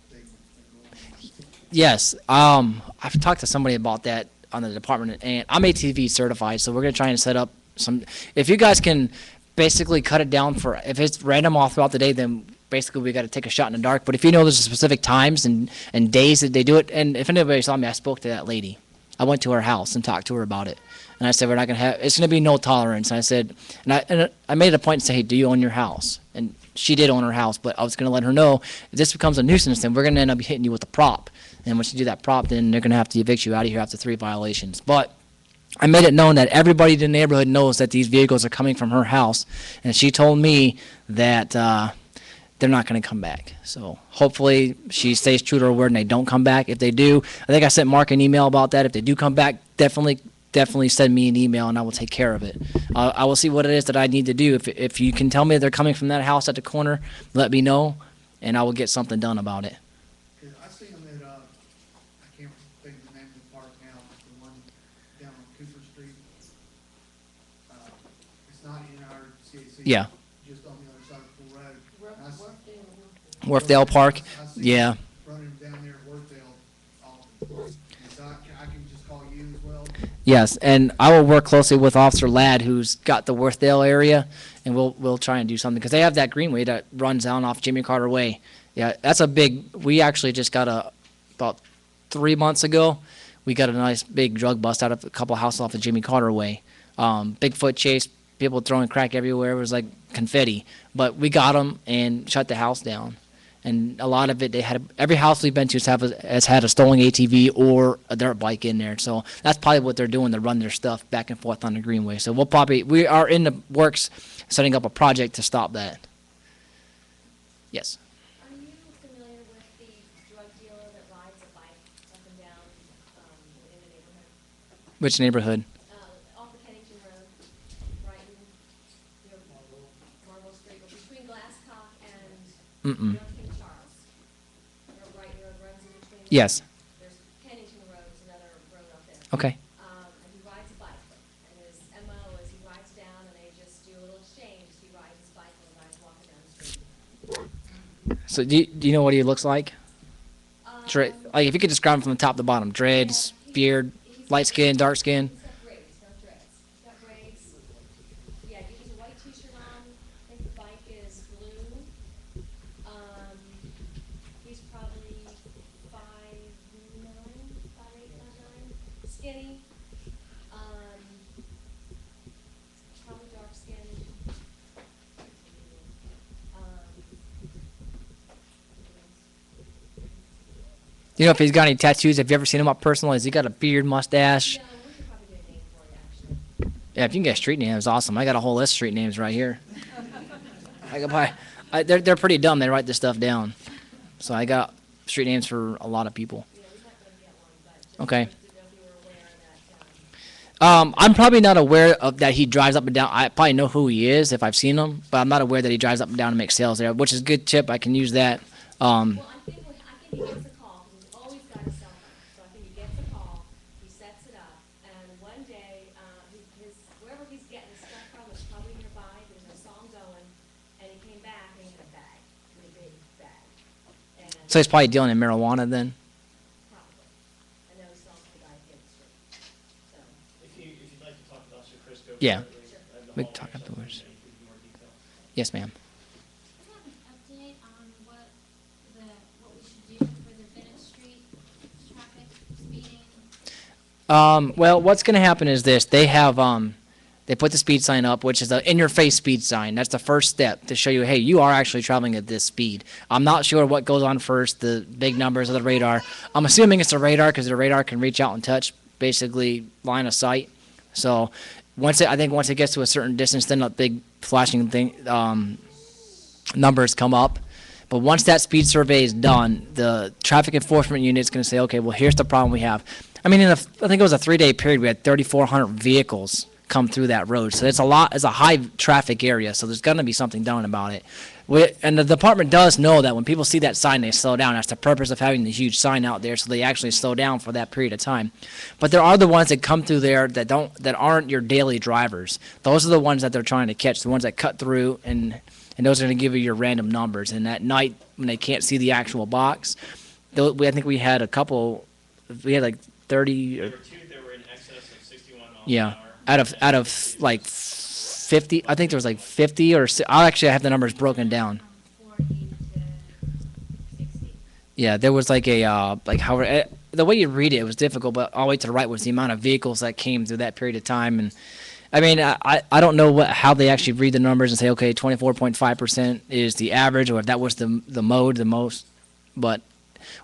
thing that's been going on. Yes. I've talked to somebody about that on the department, and I'm ATV certified, so we're gonna try and set up some. If you guys can basically cut it down for, if it's random all throughout the day, then basically we got to take a shot in the dark. But if you know there's specific times and days that they do it, and if anybody saw me, I spoke to that lady. I went to her house and talked to her about it. And I said, we're not going to have, it's going to be no tolerance. And I said, and I made it a point to say, hey, do you own your house? And she did own her house, but I was going to let her know, if this becomes a nuisance, then we're going to end up hitting you with a prop. And once you do that prop, then they're going to have to evict you out of here after 3 violations. But I made it known that everybody in the neighborhood knows that these vehicles are coming from her house. And she told me that they're not going to come back. So hopefully she stays true to her word and they don't come back. If they do, I think I sent Mark an email about that. If they do come back, definitely send me an email and I will take care of it. I will see what it is that I need to do. If you can tell me that they're coming from that house at the corner, let me know, and I will get something done about it. I seen them at, I can't think of the name of the park now, the one down on Cooper Street. It's not in our CAC. Yeah. Just on the other side of the road. And I s- Worthdale Park, I seen yeah. them running down there at Worthdale often. And so I can just call you as well. Yes, and I will work closely with Officer Ladd, who's got the Worthdale area, and we'll try and do something because they have that Greenway that runs down off Jimmy Carter Way. Yeah, that's a big. We actually just got about 3 months ago. We got a nice big drug bust out of a couple houses off the Jimmy Carter Way. Bigfoot chase, people throwing crack everywhere. It was like confetti, but we got them and shut the house down. And a lot of it, every house we've been to has had a stolen ATV or a dirt bike in there. So that's probably what they're doing to run their stuff back and forth on the Greenway. So we are in the works setting up a project to stop that. Yes. Are you familiar with the drug dealer that rides a bike up and down in the neighborhood? Which neighborhood? Off of Kennington Road, Brighton, Marble Street, but between Glasscock and Mm-mm. North King Charles. Brighton Road runs in between. Yes. There's Kennington Road is another road up there. Okay. And he rides a bike, and his MO is he rides down and they just do a little exchange. He rides his bike and the guy's walking down the street. So do you know what he looks like? Like if you could describe him from the top to bottom, dreads, beard, light skin, dark skin. He's got braids, not dreads. He's got braids. Yeah, he has a white t-shirt on. I think the bike is blue. He's probably 5'9", 5'8", 5'9", skinny. Probably dark skin. Do you know if he's got any tattoos? Have you ever seen him up personally? Has he got a beard, mustache? No, we could probably get a name for you, actually. Yeah, if you can get a street name, it's awesome. I got a whole list of street names right here. I could buy. They're pretty dumb. They write this stuff down. So I got street names for a lot of people. Yeah, we're not gonna get one, but Okay. just to know if you were aware that, I'm probably not aware of that he drives up and down. I probably know who he is if I've seen him, but I'm not aware that he drives up and down and makes sales there, which is a good tip. I can use that. well, I think he gets a call, because he's always got a cell phone. So I think he gets a call, he sets it up, and one day, wherever he's getting his stuff from is probably nearby, there's a song going, and he came back and he had a bag. So he's probably dealing in marijuana then? Probably. I know he sells to the guy at the street, so. If you'd like to talk with Officer Chris, go Yeah. for it. We can talk afterwards. More detail. Yes, ma'am. Do you have an update on what we should do for the Bennett Street traffic speeding? Well, what's going to happen is this. They have, they put the speed sign up, which is an in-your-face speed sign. That's the first step to show you, hey, you are actually traveling at this speed. I'm not sure what goes on first, the big numbers of the radar. I'm assuming it's the radar because the radar can reach out and touch, basically, line of sight. So I think once it gets to a certain distance, then a big flashing thing, numbers come up. But once that speed survey is done, the traffic enforcement unit is going to say, okay, well, here's the problem we have. I mean, I think it was a 3-day period, we had 3,400 vehicles come through that road. So it's a high traffic area, so there's going to be something done about it. And the department does know that when people see that sign, they slow down. That's the purpose of having the huge sign out there, so they actually slow down for that period of time. But there are the ones that come through there that aren't your daily drivers. Those are the ones that they're trying to catch, the ones that cut through, and those are going to give you your random numbers. And at night, when they can't see the actual box, I think we had like 30. There were two that were in excess of 61 miles Yeah. an hour. Out of like 50, I think there was like 50 or I actually have the numbers broken down. 40 to 60. Yeah, there was like the way you read it was difficult, but all the way to the right was the amount of vehicles that came through that period of time. And I mean, I don't know how they actually read the numbers and say, okay, 24.5% is the average, or if that was the most. But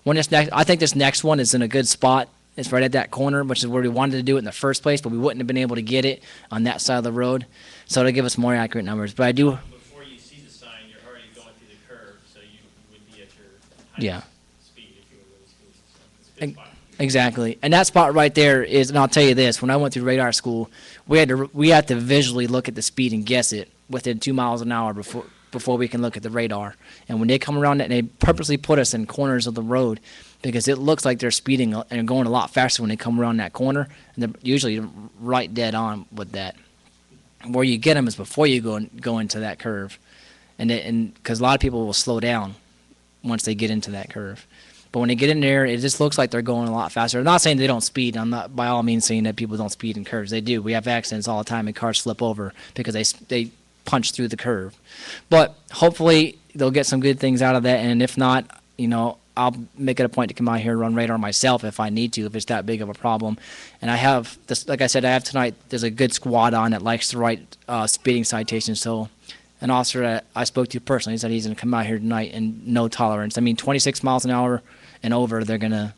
I think this next one is in a good spot. It's right at that corner, which is where we wanted to do it in the first place, but we wouldn't have been able to get it on that side of the road. So it'll give us more accurate numbers. But I do. Before you see the sign, you're already going through the curve, so you would be at your Yeah. highest speed if you were really speeding. So it's a good spot. Exactly. And that spot right there is, and I'll tell you this, when I went through radar school, we had to visually look at the speed and guess it within 2 miles an hour before we can look at the radar. And when they come around that, they purposely put us in corners of the road because it looks like they're speeding and going a lot faster when they come around that corner. And they're usually right dead on with that. Where you get them is before you go into that curve. And because a lot of people will slow down once they get into that curve. But when they get in there, it just looks like they're going a lot faster. I'm not saying they don't speed. I'm not by all means saying that people don't speed in curves. They do. We have accidents all the time and cars flip over because they punch through the curve. But hopefully they'll get some good things out of that. And if not, I'll make it a point to come out here and run radar myself if I need to, if it's that big of a problem. And I have this, like I said, I have tonight. There's a good squad on that likes to write speeding citations. So an officer that I spoke to personally said he's going to come out here tonight and no tolerance. I mean, 26 miles an hour and over, they're going to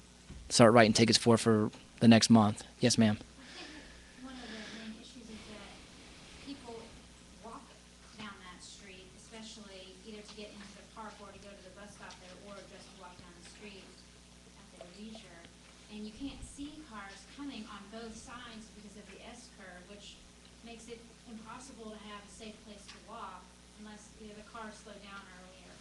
start writing tickets for the next month. Yes, ma'am. One of the main issues is that people walk down that street, especially either to get into the park or to go to the bus stop there, or just to walk down the street at their leisure. And you can't see cars coming on both sides because of the S-curve, which makes it impossible to have a safe place to walk unless either the cars slow down early or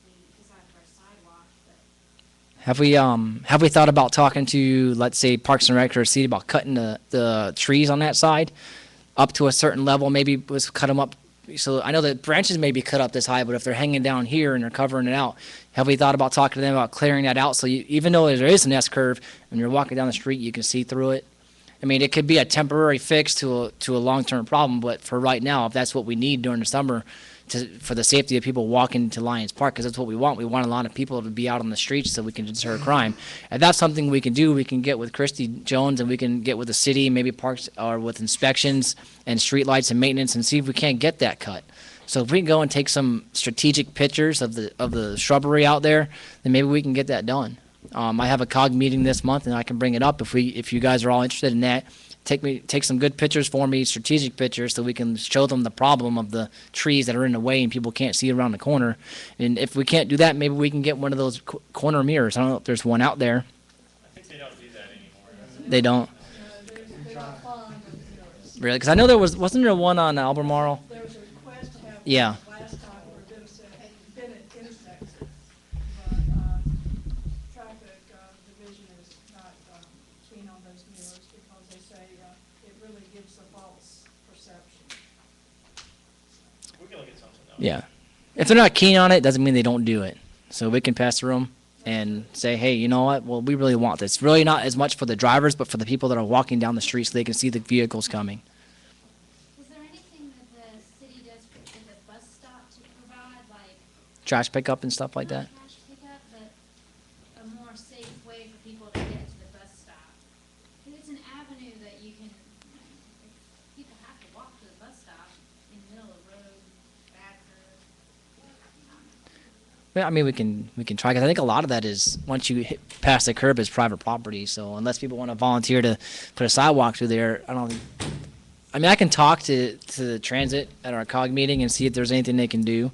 we decide for a sidewalk. But Have we thought about talking to, let's say, Parks and Rec or City about cutting the trees on that side up to a certain level? Maybe let's cut them up. So I know that branches may be cut up this high, but if they're hanging down here and they're covering it out, have we thought about talking to them about clearing that out so even though there is an S-curve and you're walking down the street, you can see through it? I mean, it could be a temporary fix to a long-term problem, but for right now, if that's what we need during the summer for the safety of people walking to Lions Park, because that's what we want. We want a lot of people to be out on the streets so we can deter crime. And that's something we can do. We can get with Christy Jones and we can get with the city, maybe parks or with inspections and street lights and maintenance and see if we can't get that cut. So if we can go and take some strategic pictures of the shrubbery out there, then maybe we can get that done. I have a CAC meeting this month and I can bring it up if you guys are all interested in that. Take some good pictures for me, strategic pictures, so we can show them the problem of the trees that are in the way and people can't see around the corner. And if we can't do that, maybe we can get one of those corner mirrors. I don't know if there's one out there. I think they don't do that anymore. They don't? They don't fund the Really? Because I know wasn't there one on Albemarle? There was a request to have Yeah. one last time where Dennis said, hey, Bennett intersects it. But traffic division is not keen on those mirrors because they say it really gives a false perception. We can look at something though. Yeah. If they're not keen on it, doesn't mean they don't do it. So we can pass through them. and say, hey, you know what? Well, we really want this. Really not as much for the drivers, but for the people that are walking down the street so they can see the vehicles coming. Is there anything that the city does for the bus stop to provide, like Trash pickup and stuff like that. not cash pickup, but a more safe way for people to get to the bus stop? 'Cause it's an avenue that you can, if people have to walk to the bus stop in the middle of the road, bad curve. Yeah, I mean, we can try, because I think a lot of that is, once you hit past the curb, is private property. So unless people want to volunteer to put a sidewalk through there, I don't. I mean, I can talk to the transit at our COG meeting and see if there's anything they can do.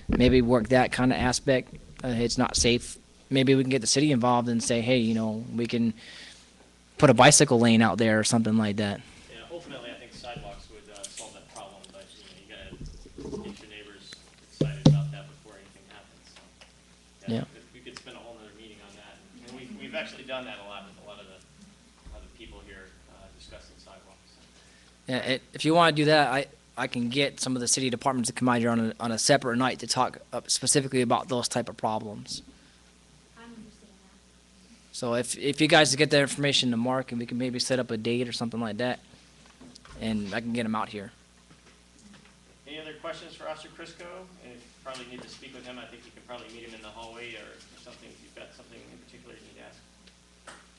Maybe work that kind of aspect. It's not safe. Maybe we can get the city involved and say, hey, you know, we can put a bicycle lane out there or something like that. Yeah, ultimately, I think sidewalks would solve that problem, but you gotta get your neighbors excited about that before anything happens. So, Yeah. We could spend a whole nother meeting on that, and we've actually done that a lot with a lot of the people here discussing sidewalks. Yeah, if you want to do that, I can get some of the city departments to come out here on a separate night to talk specifically about those type of problems. I'm interested in that. So if you guys get that information to Mark, and we can maybe set up a date or something like that, and I can get him out here. Any other questions for Officer Crisco? And if you probably need to speak with him, I think you can probably meet him in the hallway or something, if you've got something in particular you need to ask.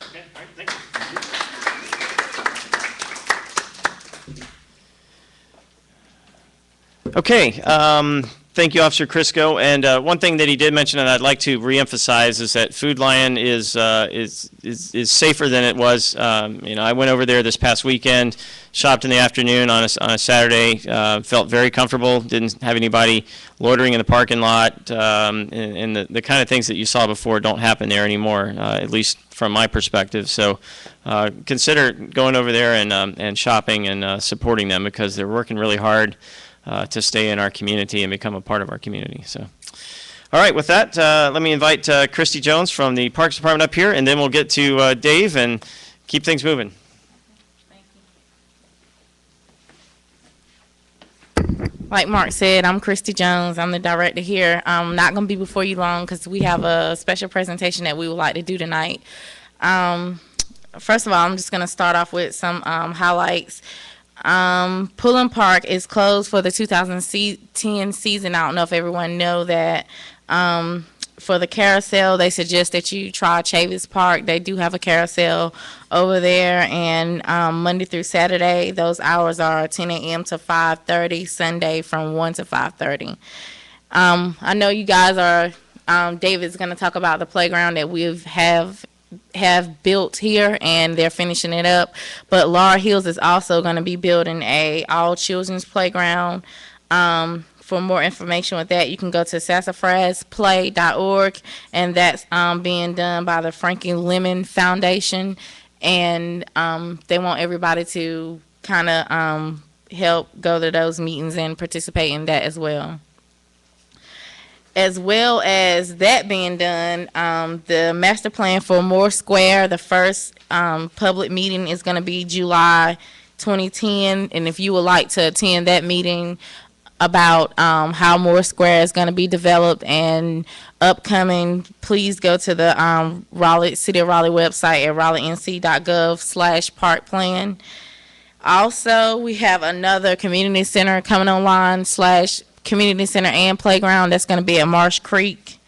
Okay, all right, thank you. Okay, thank you, Officer Crisco. And one thing that he did mention, and I'd like to reemphasize, is that Food Lion is safer than it was. You know, I went over there this past weekend, shopped in the afternoon on a Saturday, felt very comfortable, didn't have anybody loitering in the parking lot, and the kind of things that you saw before don't happen there anymore, at least from my perspective. So consider going over there and shopping and supporting them, because they're working really hard to stay in our community and become a part of our community. So, all right, with that, let me invite Christy Jones from the Parks Department up here, and then we'll get to Dave and keep things moving. Like Mark said, I'm Christy Jones. I'm the director here. I'm not going to be before you long because we have a special presentation that we would like to do tonight. First of all, I'm just going to start off with some highlights. Pullen Park is closed for the 2010 season. I don't know if everyone know that. For the carousel, they suggest that you try Chavis Park. They do have a carousel over there, and Monday through Saturday, those hours are 10 a.m. to 5:30, Sunday from 1 to 5:30. I know you guys are, David's going to talk about the playground that we have built here, and they're finishing it up. But Laura Hills is also going to be building a all children's playground. For more information with that, you can go to sassafrasplay.org, and that's being done by the Frankie Lemon Foundation, and they want everybody to kind of help go to those meetings and participate in that as well. As well as that being done, the master plan for Moore Square, the first public meeting is going to be July 2010. And if you would like to attend that meeting about how Moore Square is going to be developed and upcoming, please go to the City of Raleigh website at raleighnc.gov/park-plan. Also, we have another community center coming online / community center and playground that's going to be at Marsh Creek.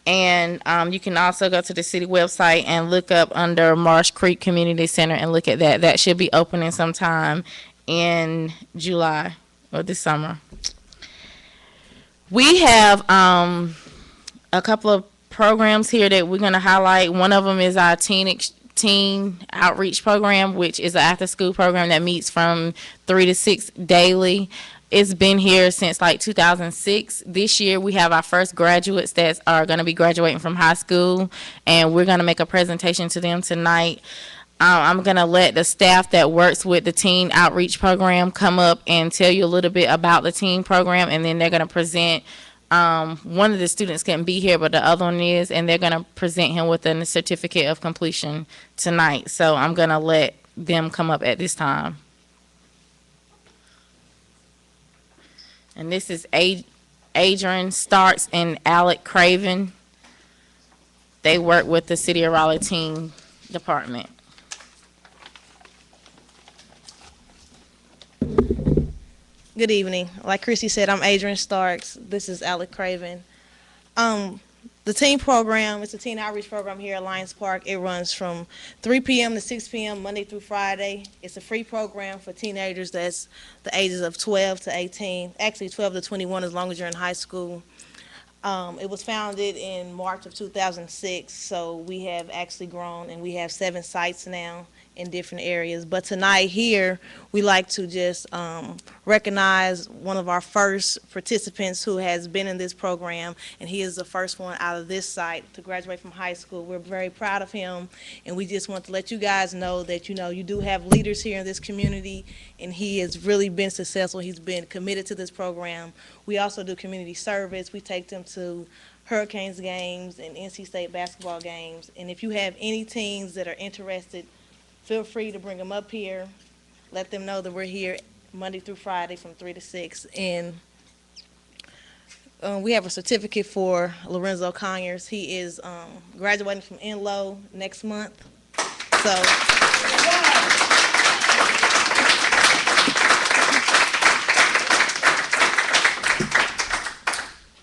And you can also go to the city website and look up under Marsh Creek Community Center and look at that. That should be opening sometime in July or this summer. We have a couple of programs here that we're going to highlight. One of them is our teen outreach program, which is an after-school program that meets from 3 to 6 daily. It's been here since like 2006. This year we have our first graduates that are going to be graduating from high school, and we're going to make a presentation to them tonight. I'm going to let the staff that works with the teen outreach program come up and tell you a little bit about the teen program, and then they're going to present. One of the students couldn't be here, but the other one is, and they're going to present him with a certificate of completion tonight. So I'm going to let them come up at this time. And this is Adrian Starks and Alec Craven. they work with the City of Raleigh Teen Department. Good evening. Like Chrissy said, I'm Adrian Starks. This is Alec Craven. The teen program, it's a teen outreach program here at Lions Park. It runs from 3 p.m. to 6 p.m. Monday through Friday. It's a free program for teenagers that's the ages of 12 to 18, actually 12 to 21 as long as you're in high school. It was founded in March of 2006, so we have actually grown and we have 7 sites now in different areas. But tonight here, we like to just recognize one of our first participants who has been in this program, and he is the first one out of this site to graduate from high school. We're very proud of him, and we just want to let you guys know that, you know, you do have leaders here in this community, and he has really been successful. He's been committed to this program. We also do community service. We take them to Hurricanes games and NC State basketball games, and if you have any teens that are interested, feel free to bring them up here. Let them know that we're here Monday through Friday from 3 to 6. And we have a certificate for Lorenzo Conyers. He is graduating from Enloe next month. So,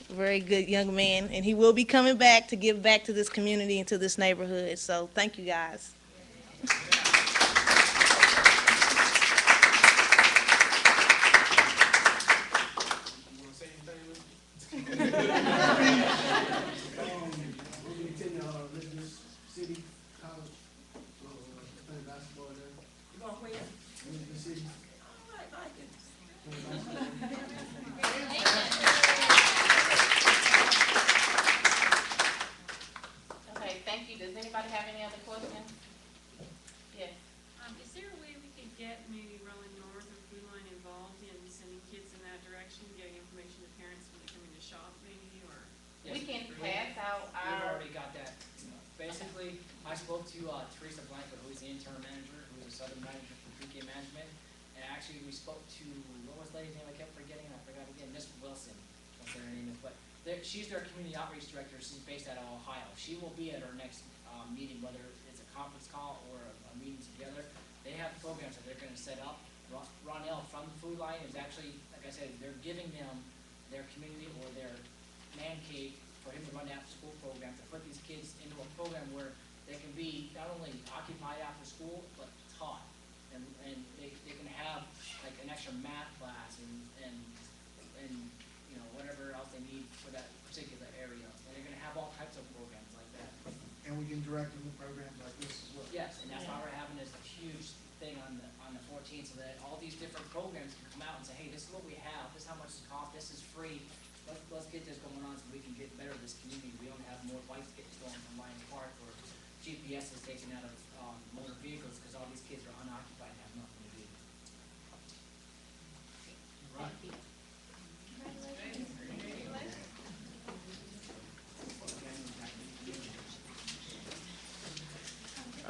very good young man. And he will be coming back to give back to this community and to this neighborhood. So thank you guys. Okay, thank you. Does anybody have any other questions? Yes. Is there a way we could get maybe Raleigh North or Food Line involved in sending kids in that direction, getting information to parents when they come in to shop maybe, or? We can pass out We've our, already got that. Basically, I spoke to Teresa Blanco, who's the interim manager, who's a southern manager for pre-K management. And actually, we spoke to, what was the lady's name I kept forgetting? I forgot again, Miss Wilson. That's what her name is. But she's their community outreach director. She's based out of Ohio. She will be at our next meeting, whether it's a conference call or a meeting together. They have programs that they're going to set up. Ronell from the Food Line is actually, like I said, they're giving them their community or their man cave for him to run the after-school program, to put these kids into a program where they can be not only occupied after school, but taught. And they can have like an extra math class and you know, whatever else they need for that particular area. And they're going to have all types of programs like that. And we can direct them to programs like this as well. Yes, and that's why we're having this huge thing on the 14th, so that all these different programs can come out and say, hey, this is what we have, this is how much it costs, this is free. Let's get this going on so we can get better this community. We don't have more lights getting stolen from Lions Park or GPS is taken out of motor vehicles because all these kids are unoccupied and have nothing to do. Right.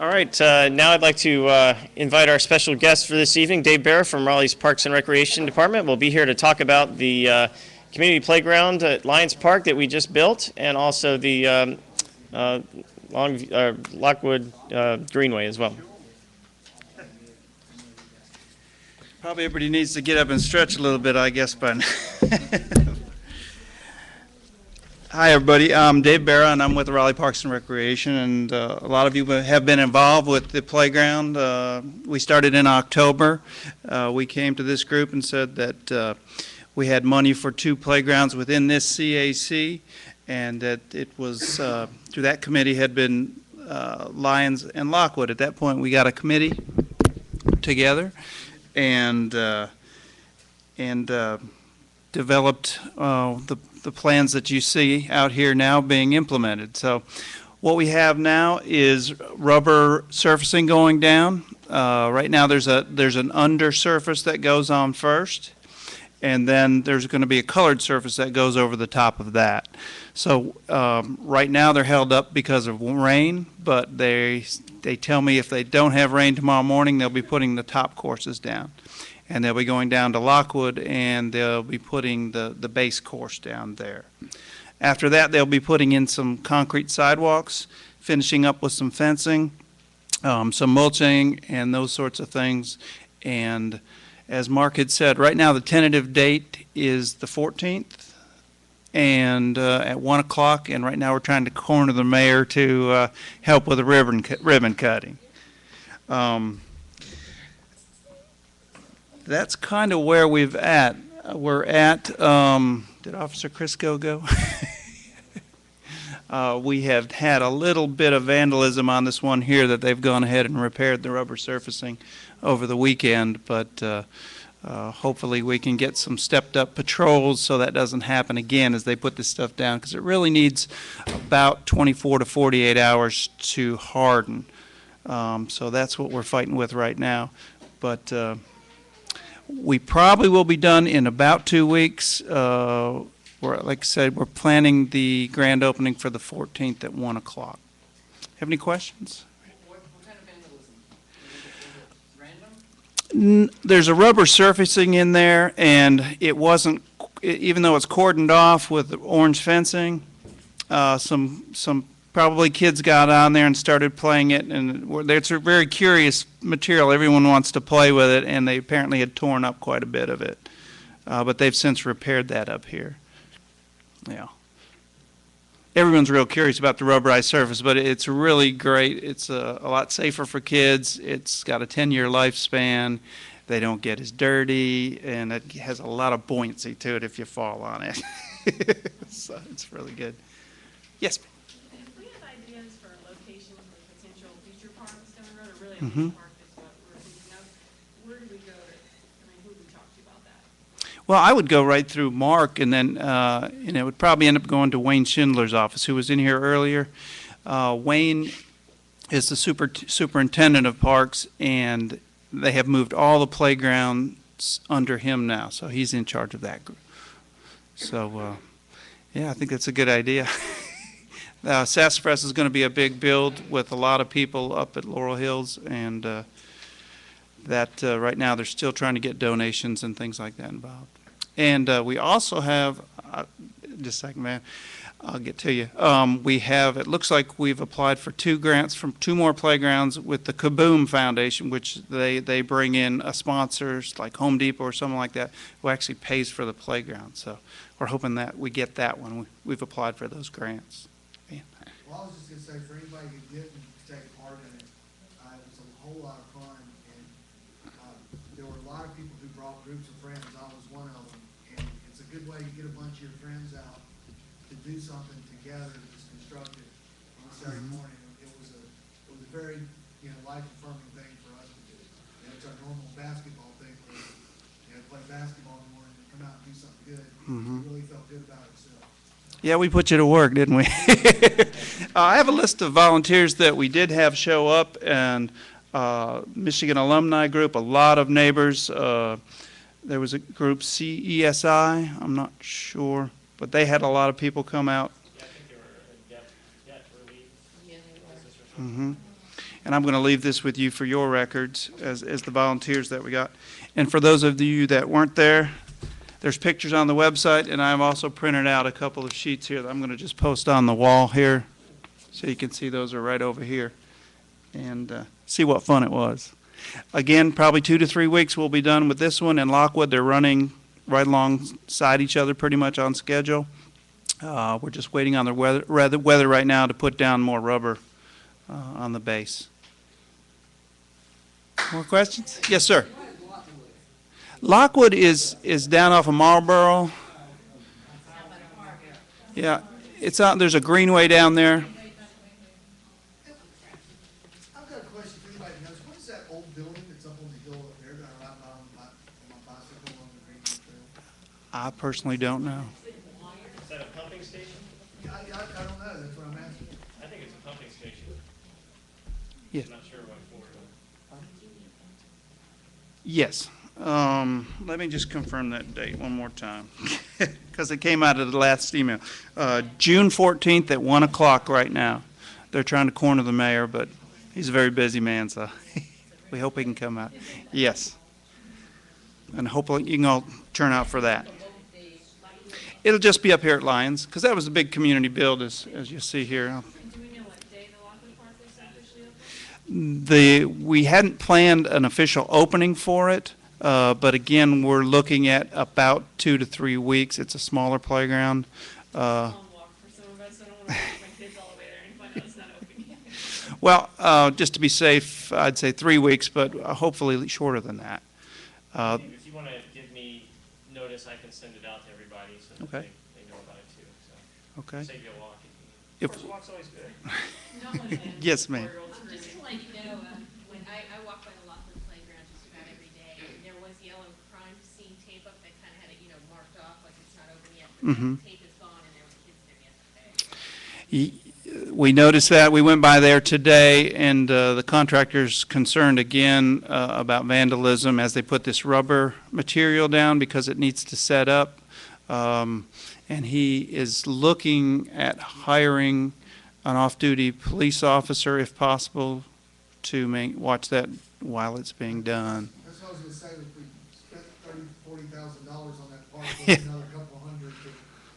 All right, now I'd like to invite our special guest for this evening, Dave Berra from Raleigh's Parks and Recreation Department. We'll be here to talk about the community playground at Lions Park that we just built, and also the Lockwood Greenway as well. Probably everybody needs to get up and stretch a little bit, I guess, but hi, everybody. I'm Dave Berra, and I'm with Raleigh Parks and Recreation, and a lot of you have been involved with the playground. We started in October. We came to this group and said that we had money for 2 playgrounds within this CAC, and that it was, through that committee had been Lions and Lockwood. At that point, we got a committee together and developed the plans that you see out here now being implemented. So what we have now is rubber surfacing going down. Right now there's an undersurface that goes on first, and then there's going to be a colored surface that goes over the top of that. So right now they're held up because of rain, but they tell me if they don't have rain tomorrow morning, they'll be putting the top courses down. And they'll be going down to Lockwood, and they'll be putting the base course down there. After that, they'll be putting in some concrete sidewalks, finishing up with some fencing, some mulching, and those sorts of things. And as Mark had said, right now the tentative date is the 14th, and at 1 o'clock. And right now we're trying to corner the mayor to help with the ribbon cutting. That's kind of where we're at. Did Officer Crisco go? We have had a little bit of vandalism on this one here that they've gone ahead and repaired the rubber surfacing over the weekend, but hopefully we can get some stepped up patrols so that doesn't happen again as they put this stuff down, because it really needs about 24 to 48 hours to harden. So that's what we're fighting with right now. But we probably will be done in about 2 weeks. Like I said, we're planning the grand opening for the 14th at 1 o'clock. Have any questions? What kind of vandalism? Random? There's a rubber surfacing in there, and it wasn't, even though it's cordoned off with orange fencing, some probably kids got on there and started playing it, and it's a very curious material. Everyone wants to play with it, and they apparently had torn up quite a bit of it. But they've since repaired that up here. Yeah. Everyone's real curious about the rubberized surface, but it's really great. It's a lot safer for kids. It's got a 10-year lifespan. They don't get as dirty, and it has a lot of buoyancy to it if you fall on it. So it's really good. Yes? If we have ideas for locations for potential future parks down the road, or really a Mhm. park is what we're thinking of, where do we go to, who would we talk to about that? Well, I would go right through Mark, and then it would probably end up going to Wayne Schindler's office, who was in here earlier. Wayne is the superintendent of parks, and they have moved all the playgrounds under him now, so he's in charge of that group. So, yeah, I think that's a good idea. Sassafras is going to be a big build with a lot of people up at Laurel Hills, and that right now they're still trying to get donations and things like that involved. And we also have, just a second, man, I'll get to you. We have, it looks like we've applied for 2 grants from 2 more playgrounds with the Kaboom Foundation, which they bring in sponsors like Home Depot or something like that, who actually pays for the playground. So we're hoping that we get that one. We've applied for those grants. Yeah. Well, I was just gonna say, for anybody who didn't take part in it, it was a whole lot of fun, and there were a lot of people who brought groups of friends. I was one of them, and it's a good way to get a bunch of your friends out to do something together that's constructive on a Saturday morning. It was a very, life-affirming thing for us to do. It's our normal basketball thing where, play basketball in the morning and come out and do something good. We really felt good about ourselves. Yeah, we put you to work, didn't we? I have a list of volunteers that we did have show up, and Michigan Alumni Group, a lot of neighbors. There was a group, CESI, I'm not sure, but they had a lot of people come out. Yeah, I think they were debt relief. Yeah, they were. Mm-hmm. And I'm going to leave this with you for your records as the volunteers that we got. And for those of you that weren't there, there's pictures on the website, and I've also printed out a couple of sheets here that I'm going to just post on the wall here so you can see those are right over here and see what fun it was. Again, probably 2 to 3 weeks we'll be done with this one. In Lockwood, they're running right alongside each other pretty much on schedule. We're just waiting on the weather right now to put down more rubber on the base. More questions? Yes, sir. Lockwood is down off of Marlboro. Yeah, it's out. There's a Greenway down there. I've got a question for anybody who knows. What is that old building that's up on the hill up there that I ride by on my bicycle on the Greenway Trail? I personally don't know. Is that a pumping station? I don't know. That's what I'm asking. I think it's a pumping station. Yeah. I'm not sure what for. Yes. Let me just confirm that date one more time, because it came out of the last email. June 14th at 1 o'clock right now. They're trying to corner the mayor, but he's a very busy man, so we hope he can come out. Yes. And hopefully you can all turn out for that. It'll just be up here at Lions, because that was a big community build, as you see here. And do we know what day the Lockwood Park is officially open? We hadn't planned an official opening for it, but again, we're looking at about 2 to 3 weeks. It's a smaller playground. Long walk for some of us. I don't want to take my kids all the way there and find out it's not open yet. Well, just to be safe, I'd say 3 weeks, but hopefully shorter than that. If you want to give me notice, I can send it out to everybody so that Okay. they know about it too. So Okay. save you a walk. If- First walk's always good. Yes, ma'am. Just to let you know, when I walk by the Lockwood playground just about every day, and there was yellow crime scene tape up that kind of had it, marked off like it's not open yet, but Mhm. that tape is gone and there were kids there yesterday. We noticed that. We went by there today, and the contractor's concerned again about vandalism as they put this rubber material down because it needs to set up. And he is looking at hiring an off-duty police officer, if possible, to watch that while it's being done. That's what I was gonna say, if we spent $30,000-$40,000 on that park, Yeah. we'll another couple hundred to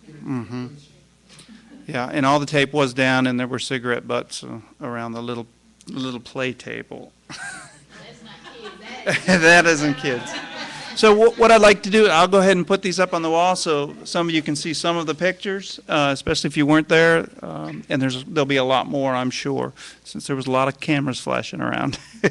get it to Mhm. completion. Yeah, and all the tape was down, and there were cigarette butts around the little play table. That's not kids, That isn't kids. So what I'd like to do, I'll go ahead and put these up on the wall so some of you can see some of the pictures, especially if you weren't there. And there'll be a lot more, I'm sure, since there was a lot of cameras flashing around. All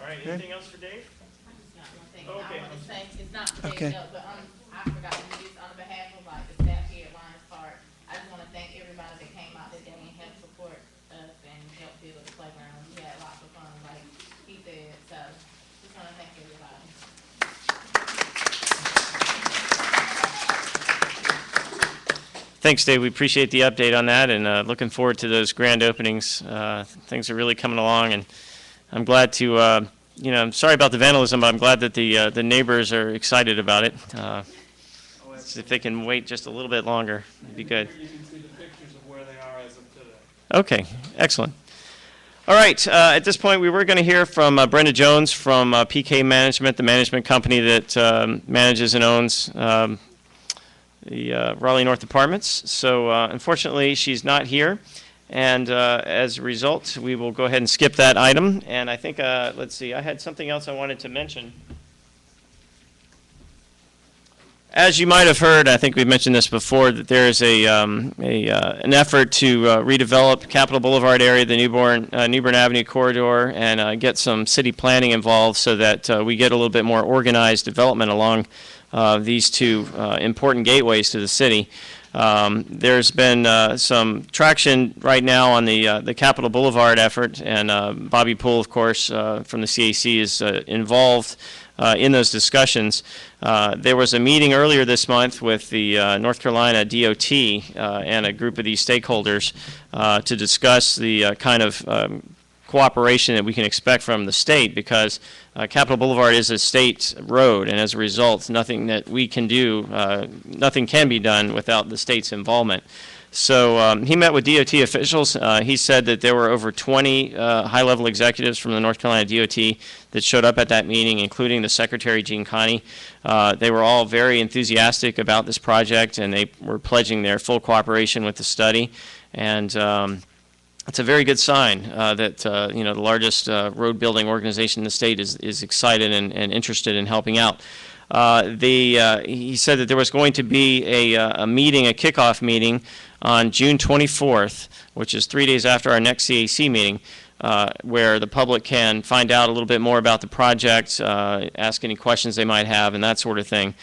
right, anything else for Dave? Just got one thing. Okay. I want to say, it's not today's Okay. note, but I forgot to do this on behalf of the staff here at Lions Park. I just want to thank everybody that came out today and helped support us and help build the playground. We had lots of fun, like he said, so just want to thank everybody. Thanks, Dave. We appreciate the update on that, and looking forward to those grand openings. Things are really coming along, and I'm glad to, I'm sorry about the vandalism, but I'm glad that the neighbors are excited about it. If they can wait just a little bit longer, it'd be good. You can see the pictures of where they are as of today. Okay, excellent. All right, at this point, we were going to hear from Brenda Jones from PK Management, the management company that manages and owns the Raleigh North Apartments. So unfortunately, she's not here. And as a result, we will go ahead and skip that item. And I think, let's see, I had something else I wanted to mention. As you might have heard, I think we mentioned this before, that there is an effort to redevelop Capitol Boulevard area, the Newbern Avenue corridor, and get some city planning involved so that we get a little bit more organized development along these two important gateways to the city. There's been some traction right now on the Capitol Boulevard effort, and Bobby Poole, of course, from the CAC is involved in those discussions. There was a meeting earlier this month with the North Carolina DOT and a group of these stakeholders to discuss the kind of cooperation that we can expect from the state, because Capitol Boulevard is a state road, and as a result, nothing that we can do, nothing can be done without the state's involvement. So he met with DOT officials. He said that there were over 20 high-level executives from the North Carolina DOT that showed up at that meeting, including the Secretary, Gene Connie. They were all very enthusiastic about this project, and they were pledging their full cooperation with the study. And it's a very good sign that the largest road building organization in the state is excited and interested in helping out. He said that there was going to be a meeting, a kickoff meeting on June 24th, which is 3 days after our next CAC meeting, where the public can find out a little bit more about the project, ask any questions they might have, and that sort of thing.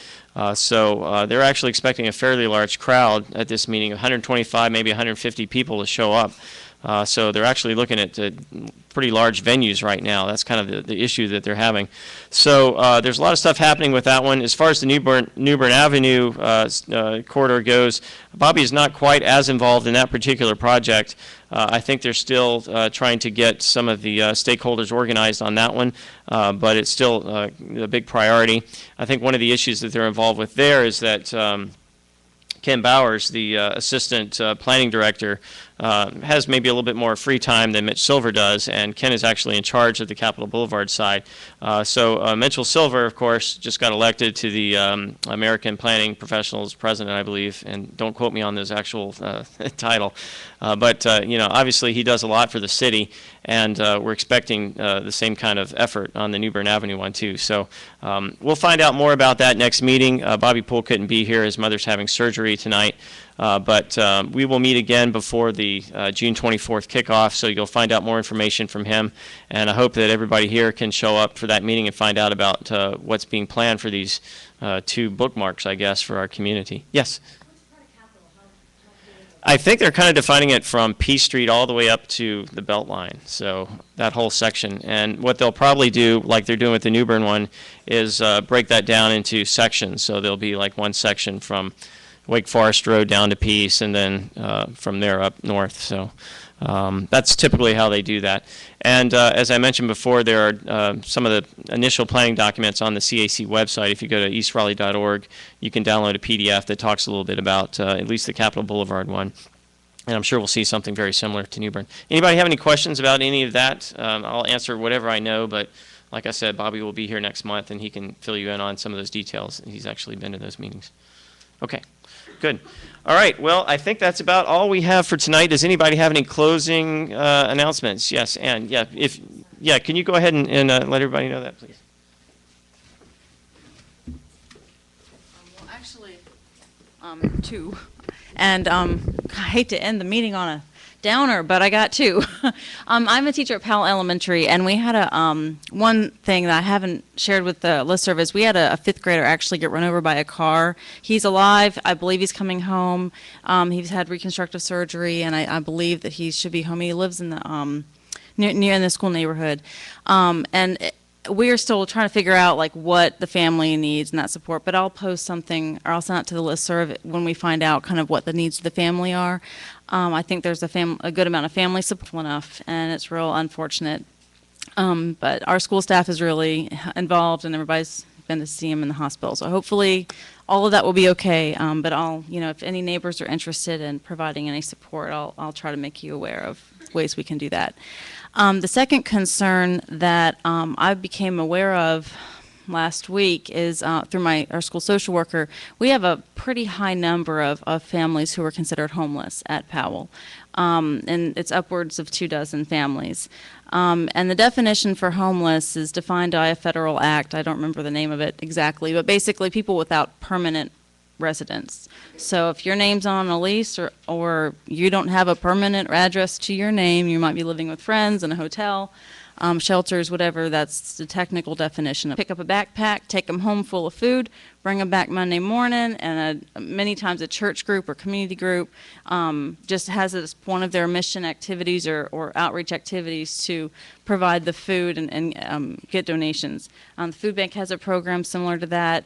So they're actually expecting a fairly large crowd at this meeting, 125, maybe 150 people to show up. So they're actually looking at pretty large venues right now. That's kind of the issue that they're having. So there's a lot of stuff happening with that one. As far as the Newbern Avenue corridor goes, Bobby is not quite as involved in that particular project. I think they're still trying to get some of the stakeholders organized on that one, but it's still a big priority. I think one of the issues that they're involved with there is that Ken Bowers, the assistant planning director, has maybe a little bit more free time than Mitch Silver does, and Ken is actually in charge of the Capitol Boulevard side. So Mitchell Silver, of course, just got elected to the American Planning Professionals President, I believe, and don't quote me on this actual title. But obviously he does a lot for the city, and we're expecting the same kind of effort on the New Bern Avenue one too. So we'll find out more about that next meeting. Bobby Poole couldn't be here. His mother's having surgery tonight. But we will meet again before the June 24th kickoff, so you'll find out more information from him. And I hope that everybody here can show up for that meeting and find out about what's being planned for these 2 bookmarks, I guess, for our community. Yes? I think they're kind of defining it from P Street all the way up to the Beltline, so that whole section. And what they'll probably do, like they're doing with the New Bern one, is break that down into sections. So there'll be like one section from Wake Forest Road down to Peace, and then from there up north. So that's typically how they do that. And as I mentioned before, there are some of the initial planning documents on the CAC website. If you go to eastraleigh.org, you can download a PDF that talks a little bit about at least the Capitol Boulevard one. And I'm sure we'll see something very similar to New Bern. Anybody have any questions about any of that? I'll answer whatever I know, but like I said, Bobby will be here next month, and he can fill you in on some of those details. He's actually been to those meetings. Okay. Good. All right. Well, I think that's about all we have for tonight. Does anybody have any closing announcements? Yes, Ann. Yeah. Can you go ahead and let everybody know that, please? Well, actually, 2. And I hate to end the meeting on a downer, but I got 2. I'm a teacher at Powell Elementary, and we had a one thing that I haven't shared with the listserv is we had a 5th grader actually get run over by a car. He's alive. I believe he's coming home. He's had reconstructive surgery, and I believe that he should be home. He lives in the near in the school neighborhood, we are still trying to figure out like what the family needs and that support, but I'll post something or I'll send it to the listserv when we find out kind of what the needs of the family are. I think there's a good amount of family support enough, and it's real unfortunate. But our school staff is really involved, and everybody's been to see him in the hospital. So hopefully all of that will be okay. But if any neighbors are interested in providing any support, I'll try to make you aware of ways we can do that. The second concern that I became aware of last week is through our school social worker. We have a pretty high number of families who are considered homeless at Powell, and it's upwards of 24 families. And the definition for homeless is defined by a federal act. I don't remember the name of it exactly, but basically people without permanent residence. So if your name's on a lease or you don't have a permanent address to your name, you might be living with friends in a hotel, shelters, whatever, that's the technical definition. Pick up a backpack, take them home full of food, bring them back Monday morning, and many times a church group or community group just has as one of their mission activities or outreach activities to provide the food and get donations. The food bank has a program similar to that.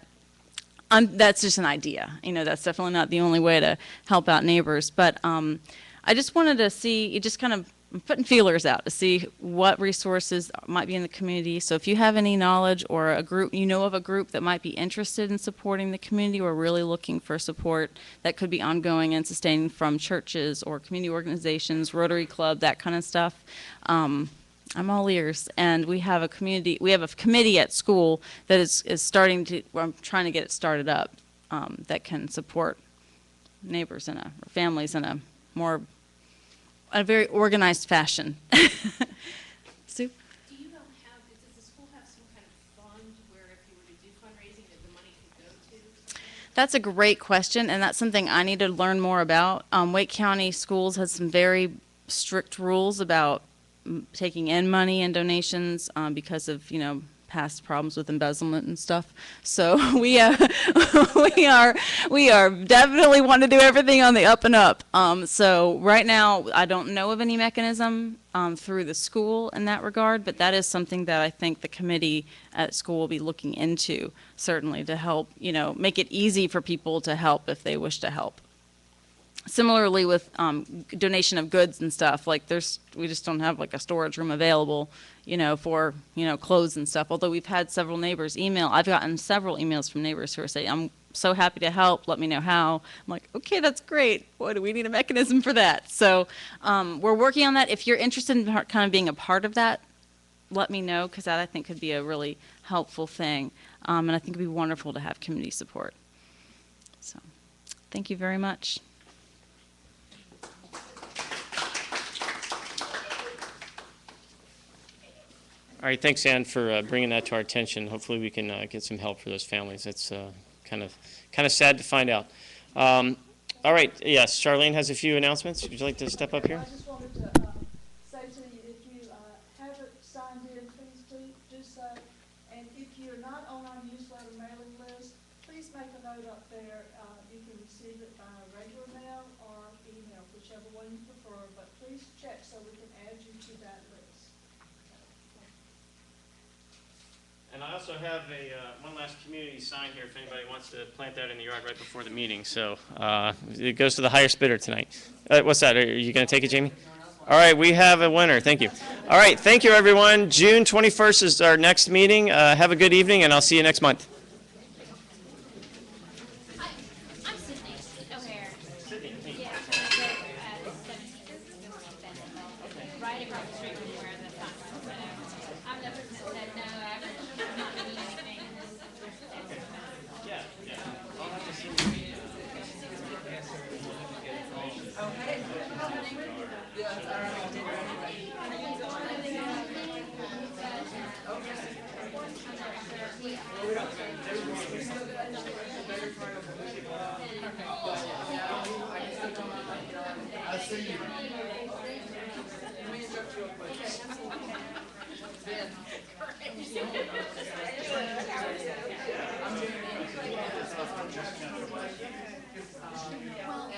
That's just an idea. That's definitely not the only way to help out neighbors. But I just wanted to see, just kind of putting feelers out to see what resources might be in the community. So if you have any knowledge or a group, of a group that might be interested in supporting the community or really looking for support that could be ongoing and sustaining from churches or community organizations, Rotary Club, that kind of stuff, I'm all ears. And we have a committee at school that is starting to, I'm trying to get it started up, that can support neighbors or families in a very organized fashion. Sue? Do you does the school have some kind of fund where if you were to do fundraising that the money could go to? That's a great question, and that's something I need to learn more about. Wake County Schools has some very strict rules about taking in money and donations because of past problems with embezzlement and stuff. So we are definitely want to do everything on the up and up. So right now I don't know of any mechanism through the school in that regard, but that is something that I think the committee at school will be looking into, certainly, to help make it easy for people to help if they wish to help. Similarly with donation of goods and stuff, like we just don't have like a storage room available, for, clothes and stuff. Although we've had several neighbors I've gotten several emails from neighbors who are saying, I'm so happy to help. Let me know how. I'm like, okay, that's great. Boy, do we need a mechanism for that. So we're working on that. If you're interested in kind of being a part of that, let me know, because that I think could be a really helpful thing. And I think it'd be wonderful to have community support. So thank you very much. All right, thanks, Ann, for bringing that to our attention. Hopefully we can get some help for those families. It's kind of sad to find out. All right, yes, Charlene has a few announcements. Would you like to step up here? I just wanted to say to you, if you haven't signed in, please do so. And if you're not on our newsletter mailing list, please make a note up there. You can receive it by regular mail or email, whichever one you prefer. But please check so we can add you to that list. And I also have one last community sign here if anybody wants to plant that in the yard right before the meeting. So it goes to the highest bidder tonight. What's that? Are you going to take it, Jamie? All right, we have a winner. Thank you. All right, thank you, everyone. June 21st is our next meeting. Have a good evening, and I'll see you next month. I'm Sydney O'Hare. Yeah, right across the street from where the conference is. I'm the person that said no, I'm not doing anything. Yeah. I'll have to see Well,